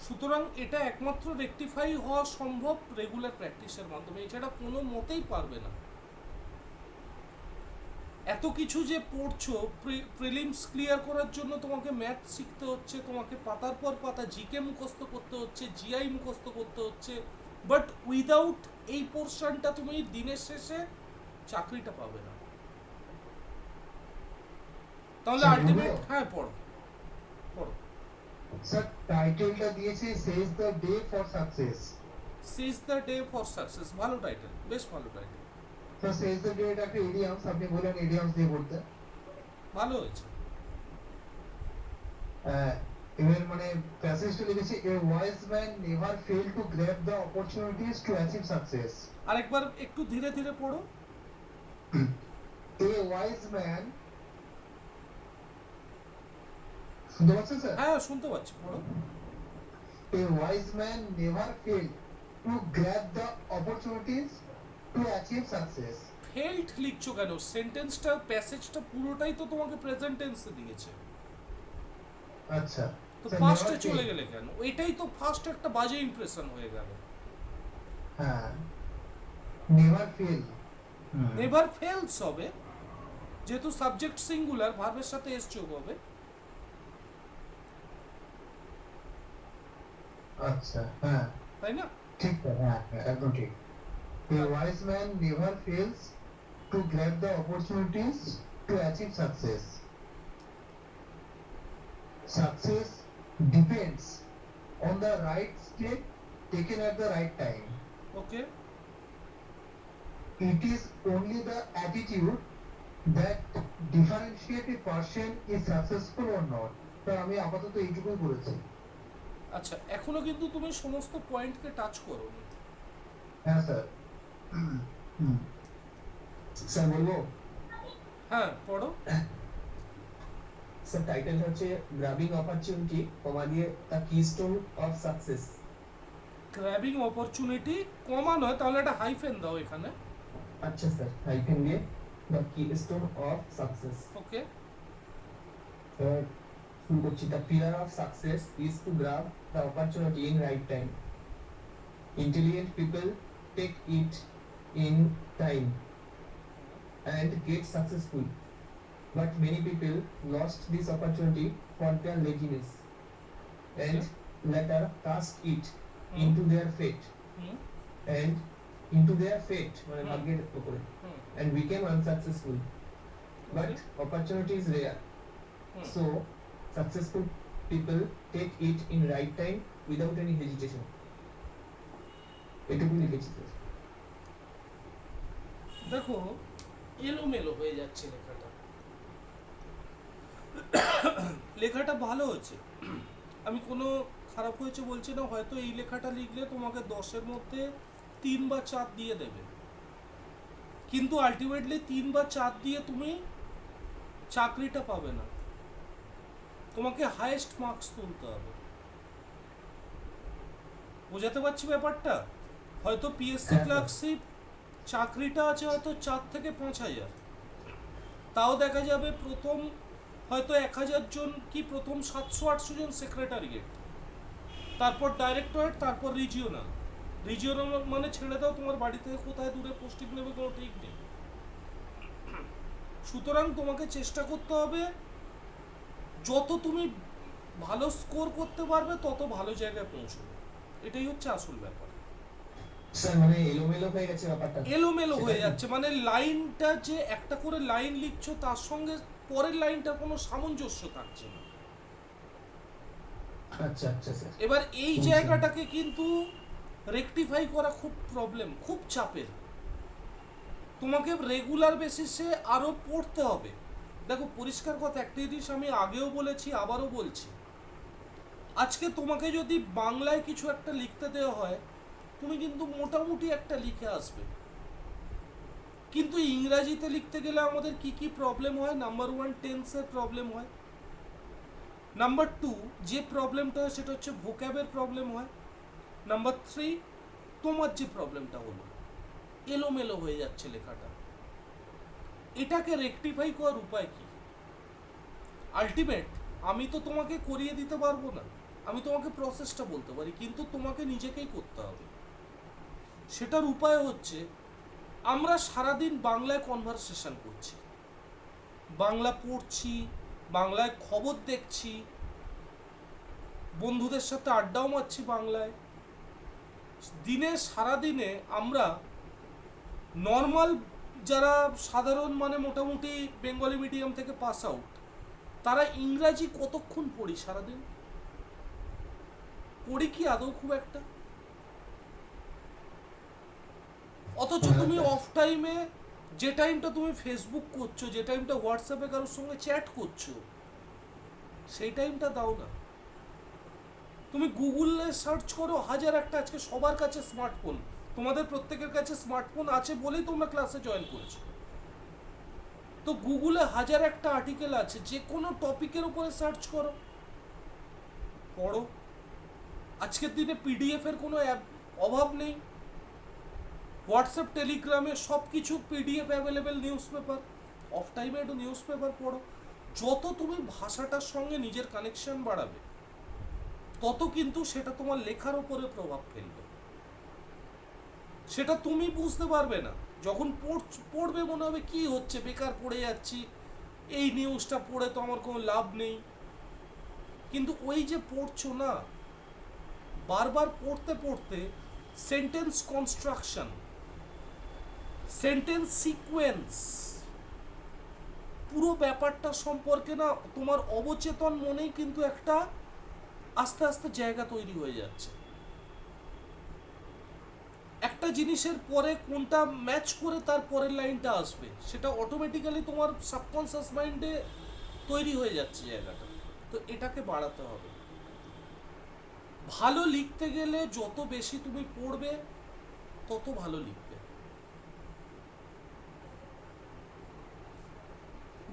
Speaker 1: সুতরাং এটা একমাত্র রেকটিফাই হওয়া সম্ভব রেগুলার প্র্যাকটিসের মাধ্যমে, এছাড়া কোনো মতেই পারবে না। এত কিছু যে পড়ছো, প্রিলিমস ক্লিয়ার করার জন্য তোমাকে ম্যাথ শিখতে হচ্ছে, তোমাকে পাতার পর পাতা জিকে মুখস্থ করতে হচ্ছে, জিআই মুখস্থ করতে হচ্ছে, বাট উইদাউট এই পোর্শনটা তুমি দিনের শেষে চাকরিটা পাবে না। তাহলে
Speaker 3: স্যার,
Speaker 1: আলটিমেট,
Speaker 3: বলবো?
Speaker 1: হ্যাঁ পড়ো পড়ো।
Speaker 3: স্যার টাইটেলটা দিয়েছে seize the day for success.
Speaker 1: Seize the day for success, ভালো টাইটেল, বেশ ভালো title,
Speaker 3: sir seize the day এটা একটা ইডিয়ামস, আপনি বলেন ইডিয়ামস দিয়ে পড়তে।
Speaker 1: ভালো হয়েছে।
Speaker 3: এবার মানে প্যাসেজটা লিখেছে a wise man never fail to grab the opportunities to achieve success.
Speaker 1: আরেকবার একটু ধীরে ধীরে পড়ো।
Speaker 3: এ ওয়াইজ ম্যান, শুনতে পাচ্ছেন স্যার?
Speaker 1: হ্যাঁ শুনতে পাচ্ছি, পড়ো।
Speaker 3: A wise man never failed to grab the opportunities to achieve success.
Speaker 1: Failed লিখছো কেন? সেন্টেন্সটা, প্যাসেজটা পুরোটাই তো তোমাকে প্রেজেন্ট টেন্সে দিয়েছে,
Speaker 3: আচ্ছা,
Speaker 1: তো
Speaker 3: স্যার,
Speaker 1: পাস্টে
Speaker 3: never
Speaker 1: চলে
Speaker 3: fail।
Speaker 1: গেলে কেন? এটাই তো ফার্স্ট একটা বাজে ইমপ্রেশন হয়ে গেল।
Speaker 3: হ্যাঁ, never fail।
Speaker 1: নেভার ফেলস হবে, যেহেতু সাবজেক্ট সিঙ্গুলার, ভার্বের সাথে এস যোগ হবে।
Speaker 3: আচ্ছা, হ্যাঁ,
Speaker 1: তাই না?
Speaker 3: ঠিক স্যার, হ্যাঁ হ্যাঁ, একদম ঠিক। A wise man never fails to grab the opportunities to achieve success. Success depends on the right step taken at the right time.
Speaker 1: Okay,
Speaker 3: It is only the attitude that differentiate a person is successful or not. Sir আমি আপাতত এইটুকুই বলেছি।
Speaker 1: আচ্ছা, এখনো কিন্তু তুমি সমস্ত পয়েন্টকে touch করো।
Speaker 3: হ্যাঁ স্যার। স্যার বলবো?
Speaker 1: হ্যাঁ পড়ো।
Speaker 6: স্যার টাইটেল হচ্ছে গ্রাবিং অপরচুনিটি কমা দিয়ে the keystone of success.
Speaker 1: Grabbing opportunity, comma নয়, তাহলে একটা হাইফেন দাও এখানে।
Speaker 6: আচ্ছা স্যার, হাইফেন দিয়ে the keystone of success.
Speaker 1: Okay,
Speaker 6: শুরু করছি। The pillar of success is to grab the opportunity in right time. Intelligent people take it in time and get successful, but many people lost this opportunity for their laziness and later cast it into their fate
Speaker 1: hmm
Speaker 6: and into their fate মানে
Speaker 1: হুম।
Speaker 6: ভাগ্যের উপরে
Speaker 1: হুম
Speaker 6: and became unsuccessful, but
Speaker 1: Okay.
Speaker 6: opportunity is rare,
Speaker 1: hmm.
Speaker 6: so successful people take it in right time without any hesitation। এটুকু লিখেছি sir.
Speaker 1: দেখো এলোমেলো হয়ে যাচ্ছে লেখাটা। লেখাটা ভালো হয়েছে, আমি কোনো খারাপ হয়েছে বলছি না। হয়তো এই লেখাটা লিখলে তোমাকে 10-এর মধ্যে 3 বা 4 দিয়ে দেবে, কিন্তু আলটিমেটলি 3 বা 4 দিয়ে তুমি চাকরিটা পাবে না, তোমাকে হাইয়েস্ট মার্কস তুলতে হবে। বোঝাতে পারছি ব্যাপারটা? হয়তো পিএসসি ক্লার্কশিপ চাকরিটা আছে হয়তো 4 থেকে 5,000, তাও দেখা যাবে প্রথম হয়তো 1,000 জন কি প্রথম 700-800 জন সেক্রেটারিয়েট, তারপর ডাইরেক্টরেট, তারপর রিজিওনাল। রিজিওনাল মানে ছেড়ে দাও, তোমার বাড়ি থেকে কোথায় দূরে পোস্টিং নেবে কোনো ঠিক নেই। সুতরাং তোমাকে চেষ্টা করতে হবে, যত তুমি ভালো স্কোর করতে পারবে তত ভালো জায়গায় পৌঁছবে, এটাই হচ্ছে আসল ব্যাপার।
Speaker 6: স্যার মানে এলোমেলো হয়ে গেছে ব্যাপারটা।
Speaker 1: এলোমেলো হয়ে যাচ্ছে মানে লাইনটা, যে একটা করে লাইন লিখছো তার সঙ্গে পরের লাইনটার কোনো সামঞ্জস্য থাকছে না।
Speaker 6: আচ্ছা আচ্ছা স্যার।
Speaker 1: এবার এই জায়গাটাকে কিন্তু রেকটিফাই করা খুব প্রবলেম, খুব চাপের। তোমাকে রেগুলার বেসিসে আরো পড়তে হবে। দেখো পরিষ্কার কথা, একটা জিনিস আমি আগেও বলেছি, আবারও বলছি, আজকে তোমাকে যদি বাংলায় কিছু একটা লিখতে দেওয়া হয়, তুমি কিন্তু মোটামুটি একটা লিখে আসবে, কিন্তু ইংরাজিতে লিখতে গেলে আমাদের কি কি প্রবলেম হয়? নাম্বার 1 টেন্সের প্রবলেম হয়, নাম্বার 2 যে প্রবলেমটা হয় সেটা হচ্ছে ভোক্যাবের প্রবলেম হয়, নাম্বার 3 তোমার যে প্রবলেমটা হলো এলোমেলো হয়ে যাচ্ছে লেখাটা। এটাকে রেকটিফাই করার উপায় কি? আলটিমেট আমি তো তোমাকে করিয়ে দিতে পারবো না, আমি তোমাকে প্রসেসটা বলতে পারি, কিন্তু তোমাকে নিজেকেই করতে হবে। সেটার উপায় হচ্ছে, আমরা সারাদিন বাংলায় কনভারসেশন করছি, বাংলা পড়ছি, বাংলায় খবর দেখছি, বন্ধুদের সাথে আড্ডাও মারছি বাংলায়। দিনে সারাদিনে আমরা নর্মাল যারা সাধারণ মানে মোটামুটি বেঙ্গলি মিডিয়াম থেকে পাস আউট, তারা ইংরাজি কতক্ষণ পড়ি সারাদিন? পড়ি কি আদৌ খুব একটা? অথচ তুমি অফ টাইমে যে টাইমটা তুমি ফেসবুক করছো, যে টাইমটা হোয়াটসঅ্যাপে কারোর সঙ্গে চ্যাট করছো, সেই টাইমটা দাও না। তুমি গুগলে সার্চ করো, হাজার একটা, আজকে সবার কাছে স্মার্টফোন, তোমাদের প্রত্যেকের কাছে স্মার্টফোন আছে বলেই তোমরা ক্লাসে জয়েন করেছো। তো গুগলে হাজার একটা আর্টিকেল আছে, যে কোনো টপিকের উপরে সার্চ করো, পড়ো। আজকের দিনে পিডিএফ এর কোনো অভাব নেই। হোয়াটসঅ্যাপ, টেলিগ্রামে সব কিছু PDF available, news paper. Of টাইমে একটু নিউজ পেপার পড়ো। যত তুমি ভাষাটার সঙ্গে নিজের কানেকশন বাড়াবে, তত কিন্তু সেটা তোমার লেখার উপরে প্রভাব ফেলবে। সেটা তুমি বুঝতে পারবে না। যখন পড়বে মনে হবে কি হচ্ছে, বেকার পড়ে যাচ্ছি, এই নিউজটা পড়ে তো আমার কোনো লাভ নেই। কিন্তু ওই যে পড়ছো না, বারবার পড়তে পড়তে সেন্টেন্স কনস্ট্রাকশন, সেন্টেন্স সিকোয়েন্স, পুরো ব্যাপারটা সম্পর্কে না তোমার অবচেতন মনেই কিন্তু একটা আস্তে আস্তে জায়গা তৈরি হয়ে যাচ্ছে। একটা জিনিসের পরে কোনটা ম্যাচ করে তার পরের লাইনটা আসবে, সেটা অটোমেটিক্যালি তোমার সাবকনসিয়াস মাইন্ডে তৈরি হয়ে যাচ্ছে জায়গাটা। তো এটাকে বাড়াতে হবে। ভালো লিখতে গেলে যত বেশি তুমি পড়বে, তত ভালো লিখবে।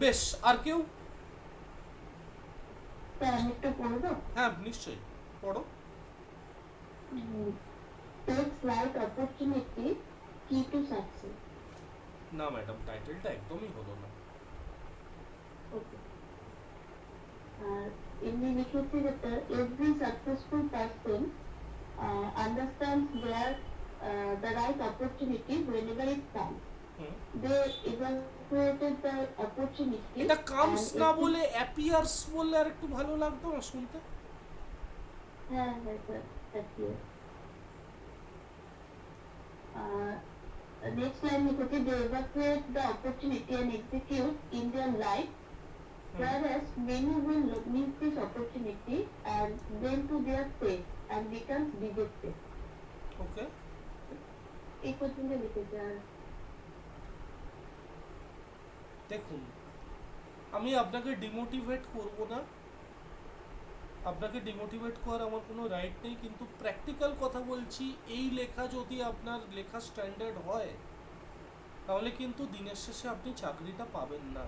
Speaker 1: বেশ, আর কেউ?
Speaker 2: স্যার আমি একটু পড়বো?
Speaker 1: হ্যাঁ নিশ্চয়ই, পড়ো।
Speaker 2: Takes right opportunity, key to success.
Speaker 1: না ম্যাডাম, টাইটেলটা একদমই হলো না।
Speaker 2: Okay. এমনি লিখেছি যেটা every successful person understands the right opportunity whenever it comes.
Speaker 1: Hmm.
Speaker 2: They evaluated the opportunity.
Speaker 1: এটা কামস
Speaker 2: and
Speaker 1: না
Speaker 2: it-
Speaker 1: বলে অ্যাপিয়ার্স বললে আর একটু ভালো লাগতো না শুনতে।
Speaker 2: হ্যাঁ হ্যাঁ স্যার, appear. Next line লিখেছি they evaluate the opportunity and execute in their life, whereas many will miss this opportunity and then to their fate and becomes dejected.
Speaker 1: ওকে,
Speaker 2: এই পর্যন্ত লিখেছি। আর
Speaker 1: দেখুন, আমি আপনাকে ডিমোটিভেট করব না, আপনাকে ডিমোটিভেট করার আমার কোনো রাইট নেই, কিন্তু প্র্যাকটিক্যাল কথা বলছি, এই লেখা যদি আপনার লেখা স্ট্যান্ডার্ড হয়, তাহলে কিন্তু দিনের শেষে আপনি চাকরিটা পাবেন না।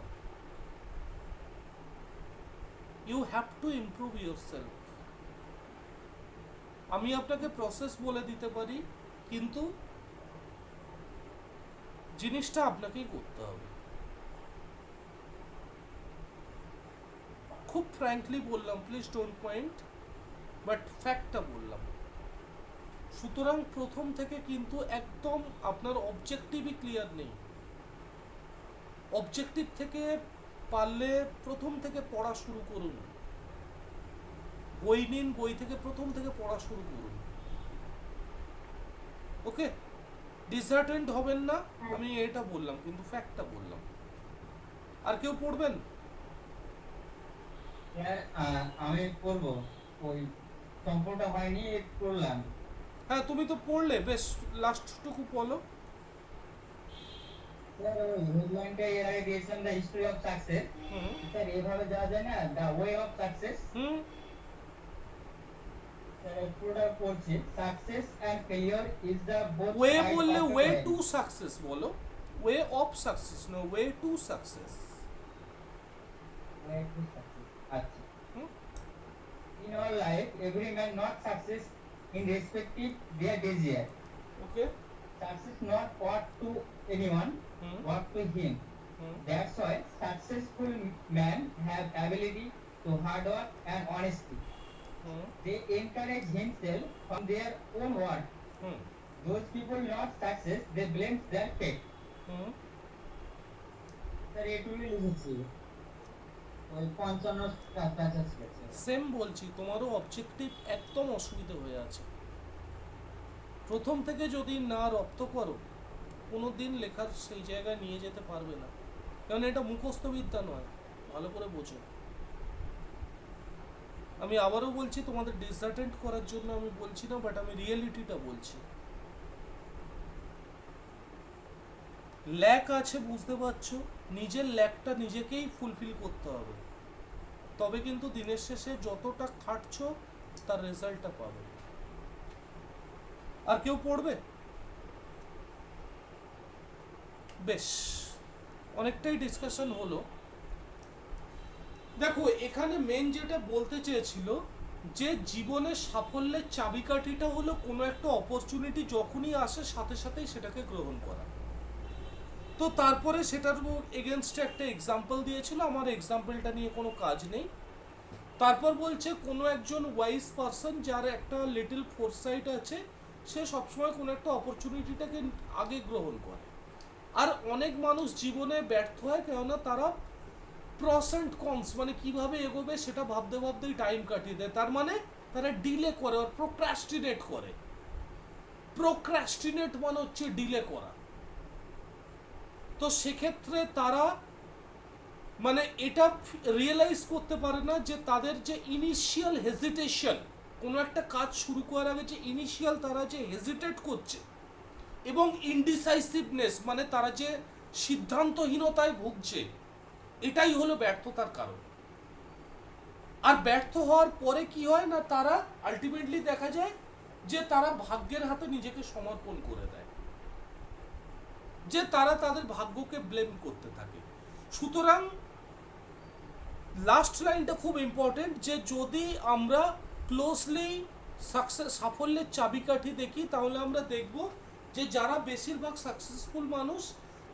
Speaker 1: You have to improve yourself. আমি আপনাকে প্রসেস বলে দিতে পারি, কিন্তু জিনিসটা আপনাকেই করতে হবে। খুব ফ্র্যাঙ্কলি বললাম, প্লিজ ডোন্ট মাইন্ড, বাট ফ্যাক্টটা বললাম। সুতরাং প্রথম থেকে কিন্তু একদম আপনার অবজেক্টিভই ক্লিয়ার নেই। অবজেক্টিভ থেকে পারলে প্রথম থেকে পড়া শুরু করুন। বই নিন, বই থেকে প্রথম থেকে পড়া শুরু করুন। ওকে, ডিসহার্টেন্ড হবেন না, আমি এটা বললাম, কিন্তু ফ্যাক্টটা বললাম। আর কেউ পড়বেন?
Speaker 5: আমি পড়বো, ওই সম্পূর্ণটা হয়নি, পড়লাম।
Speaker 1: হ্যাঁ তুমি তো পড়লে, বেশ লাস্টটুকু বলো।
Speaker 5: স্যার হেডলাইনটা এর আগে দিয়েছিলাম, the history of success.
Speaker 1: Hmm
Speaker 5: sir এভাবে যাওয়া যায় না, the way of success.
Speaker 1: Hmm
Speaker 5: sir পুরোটা পড়ছি, success and failure is the both
Speaker 1: way বললে ওয়ে টু সাকসেস বলো, ওয়ে অফ সাকসেস না, way to success.
Speaker 5: way to success. আচ্ছা।
Speaker 1: Hmm
Speaker 5: In our life, every man not success in respective their desire.
Speaker 1: Okay
Speaker 5: Success not what to anyone,
Speaker 1: hmm
Speaker 5: what to him.
Speaker 1: Hmm
Speaker 5: That's why successful men have ability to hard work and honesty.
Speaker 1: Hmm
Speaker 5: They encourage himself from their own work.
Speaker 1: Hmm
Speaker 5: Those people not success, they blame their fate.
Speaker 1: Hmm
Speaker 5: sir এটুকুই লিখেছি, ওই 55 passage লিখেছি।
Speaker 1: Same বলছি, তোমারও objective একদম অসুবিধা হয়ে আছে। প্রথম থেকে যদি না রপ্ত করো, কোনো দিন লেখার সেই জায়গায় নিয়ে যেতে পারবে না, কারণ এটা মুখস্থ বিদ্যা নয়, ভালো করে বোঝো। আমি আবারও বলছি, তোমাদের ডিসঅ্যাটেন্ড করার জন্য আমি বলছি না, বাট আমি রিয়েলিটিটা বলছি। ল্যাক আছে, বুঝতে পারছো, নিজের ল্যাকটা নিজেকেই ফুলফিল করতে হবে, তবে কিন্তু দিনের শেষে যতটা খাটছো তার রেজাল্টটা পাবে। আর কেউ পড়বে? বেশ, অনেকটাই ডিসকাশন হলো। দেখো, এখানে মেন যেটা বলতে চেয়েছিল যে জীবনের সাফল্যের চাবিকাঠিটা হলো কোনো একটা অপরচুনিটি যখনই আসে সাথে সাথেই সেটাকে গ্রহণ করা। তো তারপরে সেটার এগেনস্টে একটা এক্সাম্পল দিয়েছিল, আমার এক্সাম্পলটা নিয়ে কোনো কাজ নেই। তারপর বলছে কোনো একজন ওয়াইজ পারসন যার একটা লিটল ফোরসাইট আছে, সে সবসময় কোনো একটা অপরচুনিটিটাকে আগে গ্রহণ করে। আর অনেক মানুষ জীবনে ব্যর্থ হয়, কেননা তারা প্রস অ্যান্ড কনস মানে কিভাবে এগোবে সেটা ভাবতে ভাবতেই টাইম কাটিয়ে দেয়। তার মানে তারা ডিলে করে, আর প্রোক্রাস্টিনেট করে। প্রোক্রাস্টিনেট মানে হচ্ছে ডিলে করা। তো সেক্ষেত্রে তারা মানে এটা রিয়েলাইজ করতে পারে না যে তাদের যে ইনিশিয়াল হেজিটেশন, কোনো একটা কাজ শুরু করার আগে যে ইনিশিয়াল তারা যে হেজিটেট করছে, এবং ইনডিসাইসিভনেস মানে তারা যে সিদ্ধান্তহীনতায় ভুগছে, এটাই হলো ব্যর্থতার কারণ। আর ব্যর্থ হওয়ার পরে কি হয় না, তারা আলটিমেটলি দেখা যায় যে তারা ভাগ্যের হাতে নিজেকে সমর্পণ করে দেয়, যে তারা তাদের ভাগ্যকে ব্লেম করতে থাকে। সুতরাং লাস্ট লাইনটা খুব ইম্পর্টেন্ট, যে যদি আমরা ক্লোজলি সাফল্যের চাবিকাঠি দেখি, তাহলে আমরা দেখব যে যারা বেশিরভাগ সাকসেসফুল মানুষ,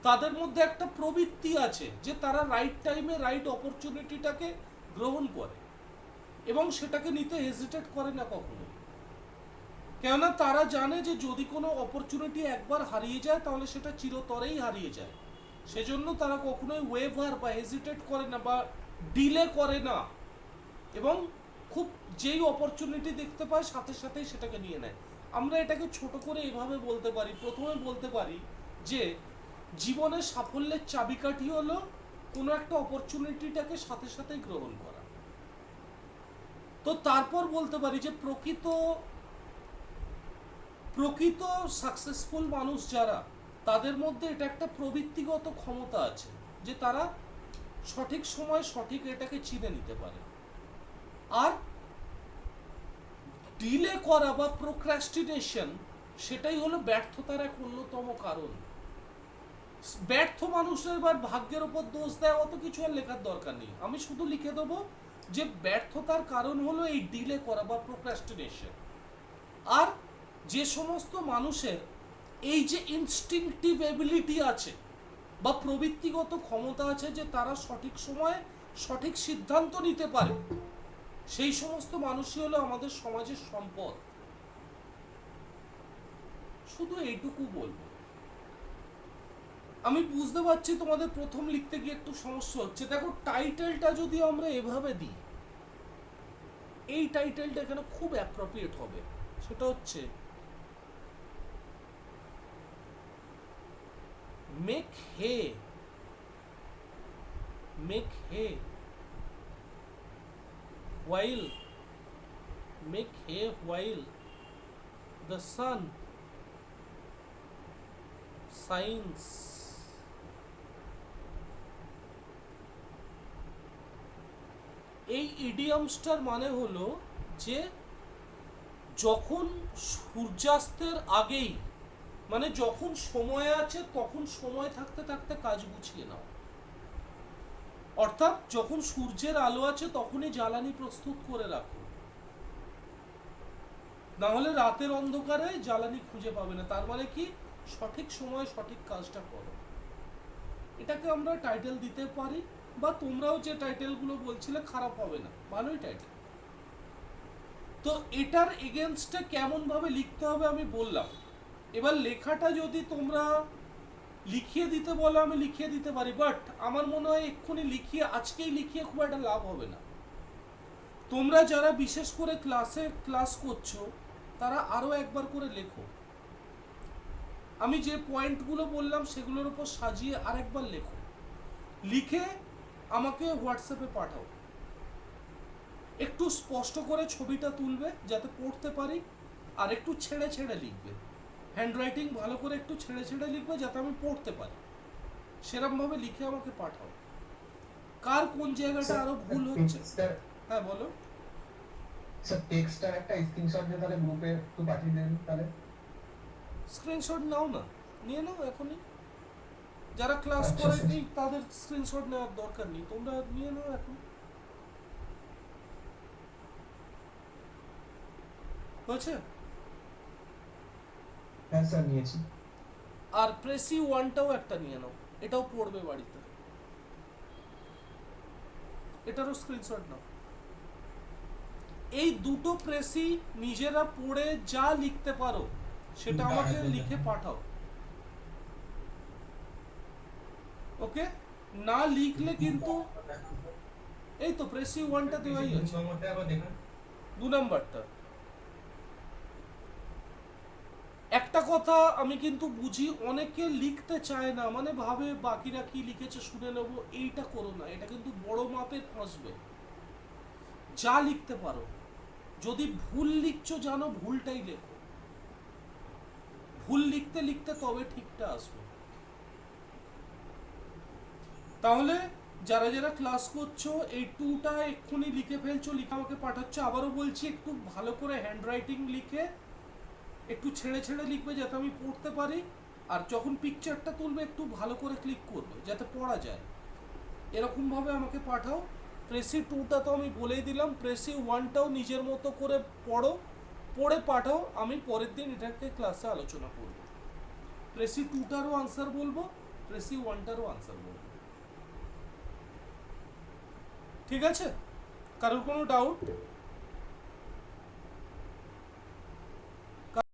Speaker 1: তাদের মধ্যে একটা প্রবৃত্তি আছে যে তারা রাইট টাইমে রাইট অপরচুনিটিটাকে গ্রহণ করে এবং সেটাকে নিতে হেজিটেট করে না কখনো। কেননা তারা জানে যে যদি কোনো অপরচুনিটি একবার হারিয়ে যায় তাহলে সেটা চিরতরেই হারিয়ে যায়। সেজন্য তারা কখনোই ওয়েভার বা হেজিটেট করে না বা ডিলে করে না, এবং খুব যেই অপরচুনিটি দেখতে পায় সাথে সাথেই সেটাকে নিয়ে নেয়। আমরা এটাকে ছোট করে এভাবে বলতে পারি, প্রথমে বলতে পারি যে জীবনের সাফল্যের চাবিকাঠি হলো কোনো একটা অপরচুনিটিটাকে সাথে সাথেই গ্রহণ করা। তো তারপর বলতে পারি যে প্রকৃত সাকসেসফুল মানুষ যারা, তাদের মধ্যে এটা একটা প্রবৃত্তিগত ক্ষমতা আছে যে তারা সঠিক সময় সঠিক এটাকে চিনে নিতে পারে। আর ডিলে করা বা প্রোক্রাস্টিনেশন, সেটাই হলো ব্যর্থতার এক অন্যতম কারণ। ব্যর্থ মানুষের এবার ভাগ্যের ওপর দোষ দেয়, অত কিছু আর লেখার দরকার নেই। আমি শুধু লিখে দেবো যে ব্যর্থতার কারণ হলো এই ডিলে করা বা প্রোক্রাস্টিনেশন। আর যে সমস্ত মানুষের এই যে ইনস্টিংক্টিভ এবিলিটি আছে বা প্রবৃত্তিগত ক্ষমতা আছে যে তারা সঠিক সময়ে সঠিক সিদ্ধান্ত নিতে পারে, সেই সমস্ত মানুষই হলো আমাদের সমাজের সম্পদ। শুধু এইটুকু বলবো। আমি বুঝতে পারছি তোমাদের প্রথম লিখতে গিয়ে একটু সমস্যা হচ্ছে। দেখো, টাইটেলটা যদি আমরা এভাবে দিই, এই টাইটেলটা এখানে খুব অ্যাপ্রোপ্রিয়েট হবে। সেটা হচ্ছে make hay while the sun shines. এই ইডিয়ামসটার মানে হলো যে যখন সূর্যাস্তের আগেই, মানে যখন সময় আছে তখন সময় থাকতে থাকতে কাজ গুছিয়ে নাও। অর্থাৎ যখন সূর্যের আলো আছে তখনই জ্বালানি প্রস্তুত করে রাখো, না হলে রাতের অন্ধকারে জ্বালানি খুঁজে পাবে না। তার মানে কি, সঠিক সময়ে সঠিক কাজটা করো। এটাকে আমরা টাইটেল দিতে পারি, বা তোমরাও যে টাইটেলগুলো বলছিলে খারাপ হবে না, ভালোই টাইটেল। তো এটার এগেনস্টে কেমন ভাবে লিখতে হবে আমি বললাম। এবার লেখাটা যদি তোমরা লিখিয়ে দিতে বলো আমি লিখিয়ে দিতে পারি, বাট আমার মনে হয় এক্ষুনি আজকেই লিখিয়ে খুব একটা লাভ হবে না। তোমরা যারা বিশেষ করে ক্লাস করছো তারা আরো একবার করে লেখো। আমি যে পয়েন্টগুলো বললাম সেগুলোর উপর সাজিয়ে আরেকবার লেখো, লিখে আমাকে হোয়াটসঅ্যাপে পাঠাও। একটু স্পষ্ট করে ছবিটা তুলবে যাতে পড়তে পারি, আর একটু ছেড়ে ছেড়ে লিখবে। হ্যান্ডরাইটিং ভালো করে একটু ছেড়ে ছেড়ে লিখবে যাতে আমি পড়তে পারি, সেরকমভাবে লিখে আমাকে পাঠাও। কার কোন জায়গাটা আরো ভুল হচ্ছে? হ্যাঁ বলো।
Speaker 6: স্যার টেক্সটার একটা স্ক্রিনশট দিয়ে তাহলে গ্রুপে একটু পাঠিয়ে দেন তাহলে।
Speaker 1: স্ক্রিনশট নাও না, নিয়ে নাও এখনই। যারা ক্লাস
Speaker 6: আচ্ছা,
Speaker 1: করেনি তাদের স্ক্রিনশট নেওয়ার দরকার নেই, তোমরা নিয়ে নাও এখন। হয়েছে?
Speaker 6: হ্যাঁ স্যার নিয়েছি।
Speaker 1: আর প্রেসি ওয়ানটাও একটা নিয়ে নাও, এটাও পড়বে বাড়িতে, এটারও স্ক্রিনশট নাও। এই দুটো প্রেসি নিজেরা পড়ে যা লিখতে পারো সেটা আমাকে লিখে পাঠাও, ওকে? না লিখলে কিন্তু এই তো প্রেসি ওয়ানটা দেওয়াই আছে, 2 নাম্বারটা। একটা কথা আমি কিন্তু বুঝি, অনেকে লিখতে চায় না, মানে ভাবে বাকিরা কি লিখেছে শুনে নেবো। এইটা করো না, এটা কিন্তু বড় মাপের ফাঁসবে। যা লিখতে পারো, যদি ভুল লিখছো জানো ভুলটাই লেখো, ভুল লিখতে লিখতে তবে ঠিকটা আসবে। তাহলে যারা যারা ক্লাস করছো এই 2টা এক্ষুনি লিখে ফেলছো, লিখে আমাকে পাঠাচ্ছ। আবারও বলছি, একটু ভালো করে হ্যান্ডরাইটিং লিখে একটু ছেড়ে ছেড়ে লিখবে যাতে আমি পড়তে পারি, আর যখন পিকচারটা তুলবে একটু ভালো করে ক্লিক করবে যাতে পড়া যায়, এরকমভাবে আমাকে পাঠাও। প্রেসি 2টা তো আমি বলেই দিলাম, প্রেসি 1টাও নিজের মতো করে পড়ো, পড়ে পাঠাও। আমি পরের দিন এটাকে ক্লাসে আলোচনা করব। প্রেসি 2টারও আনসার বলবো, প্রেসি 1টারও আনসার বলবো। ঠিক আছে? কারোর কোনো ডাউট?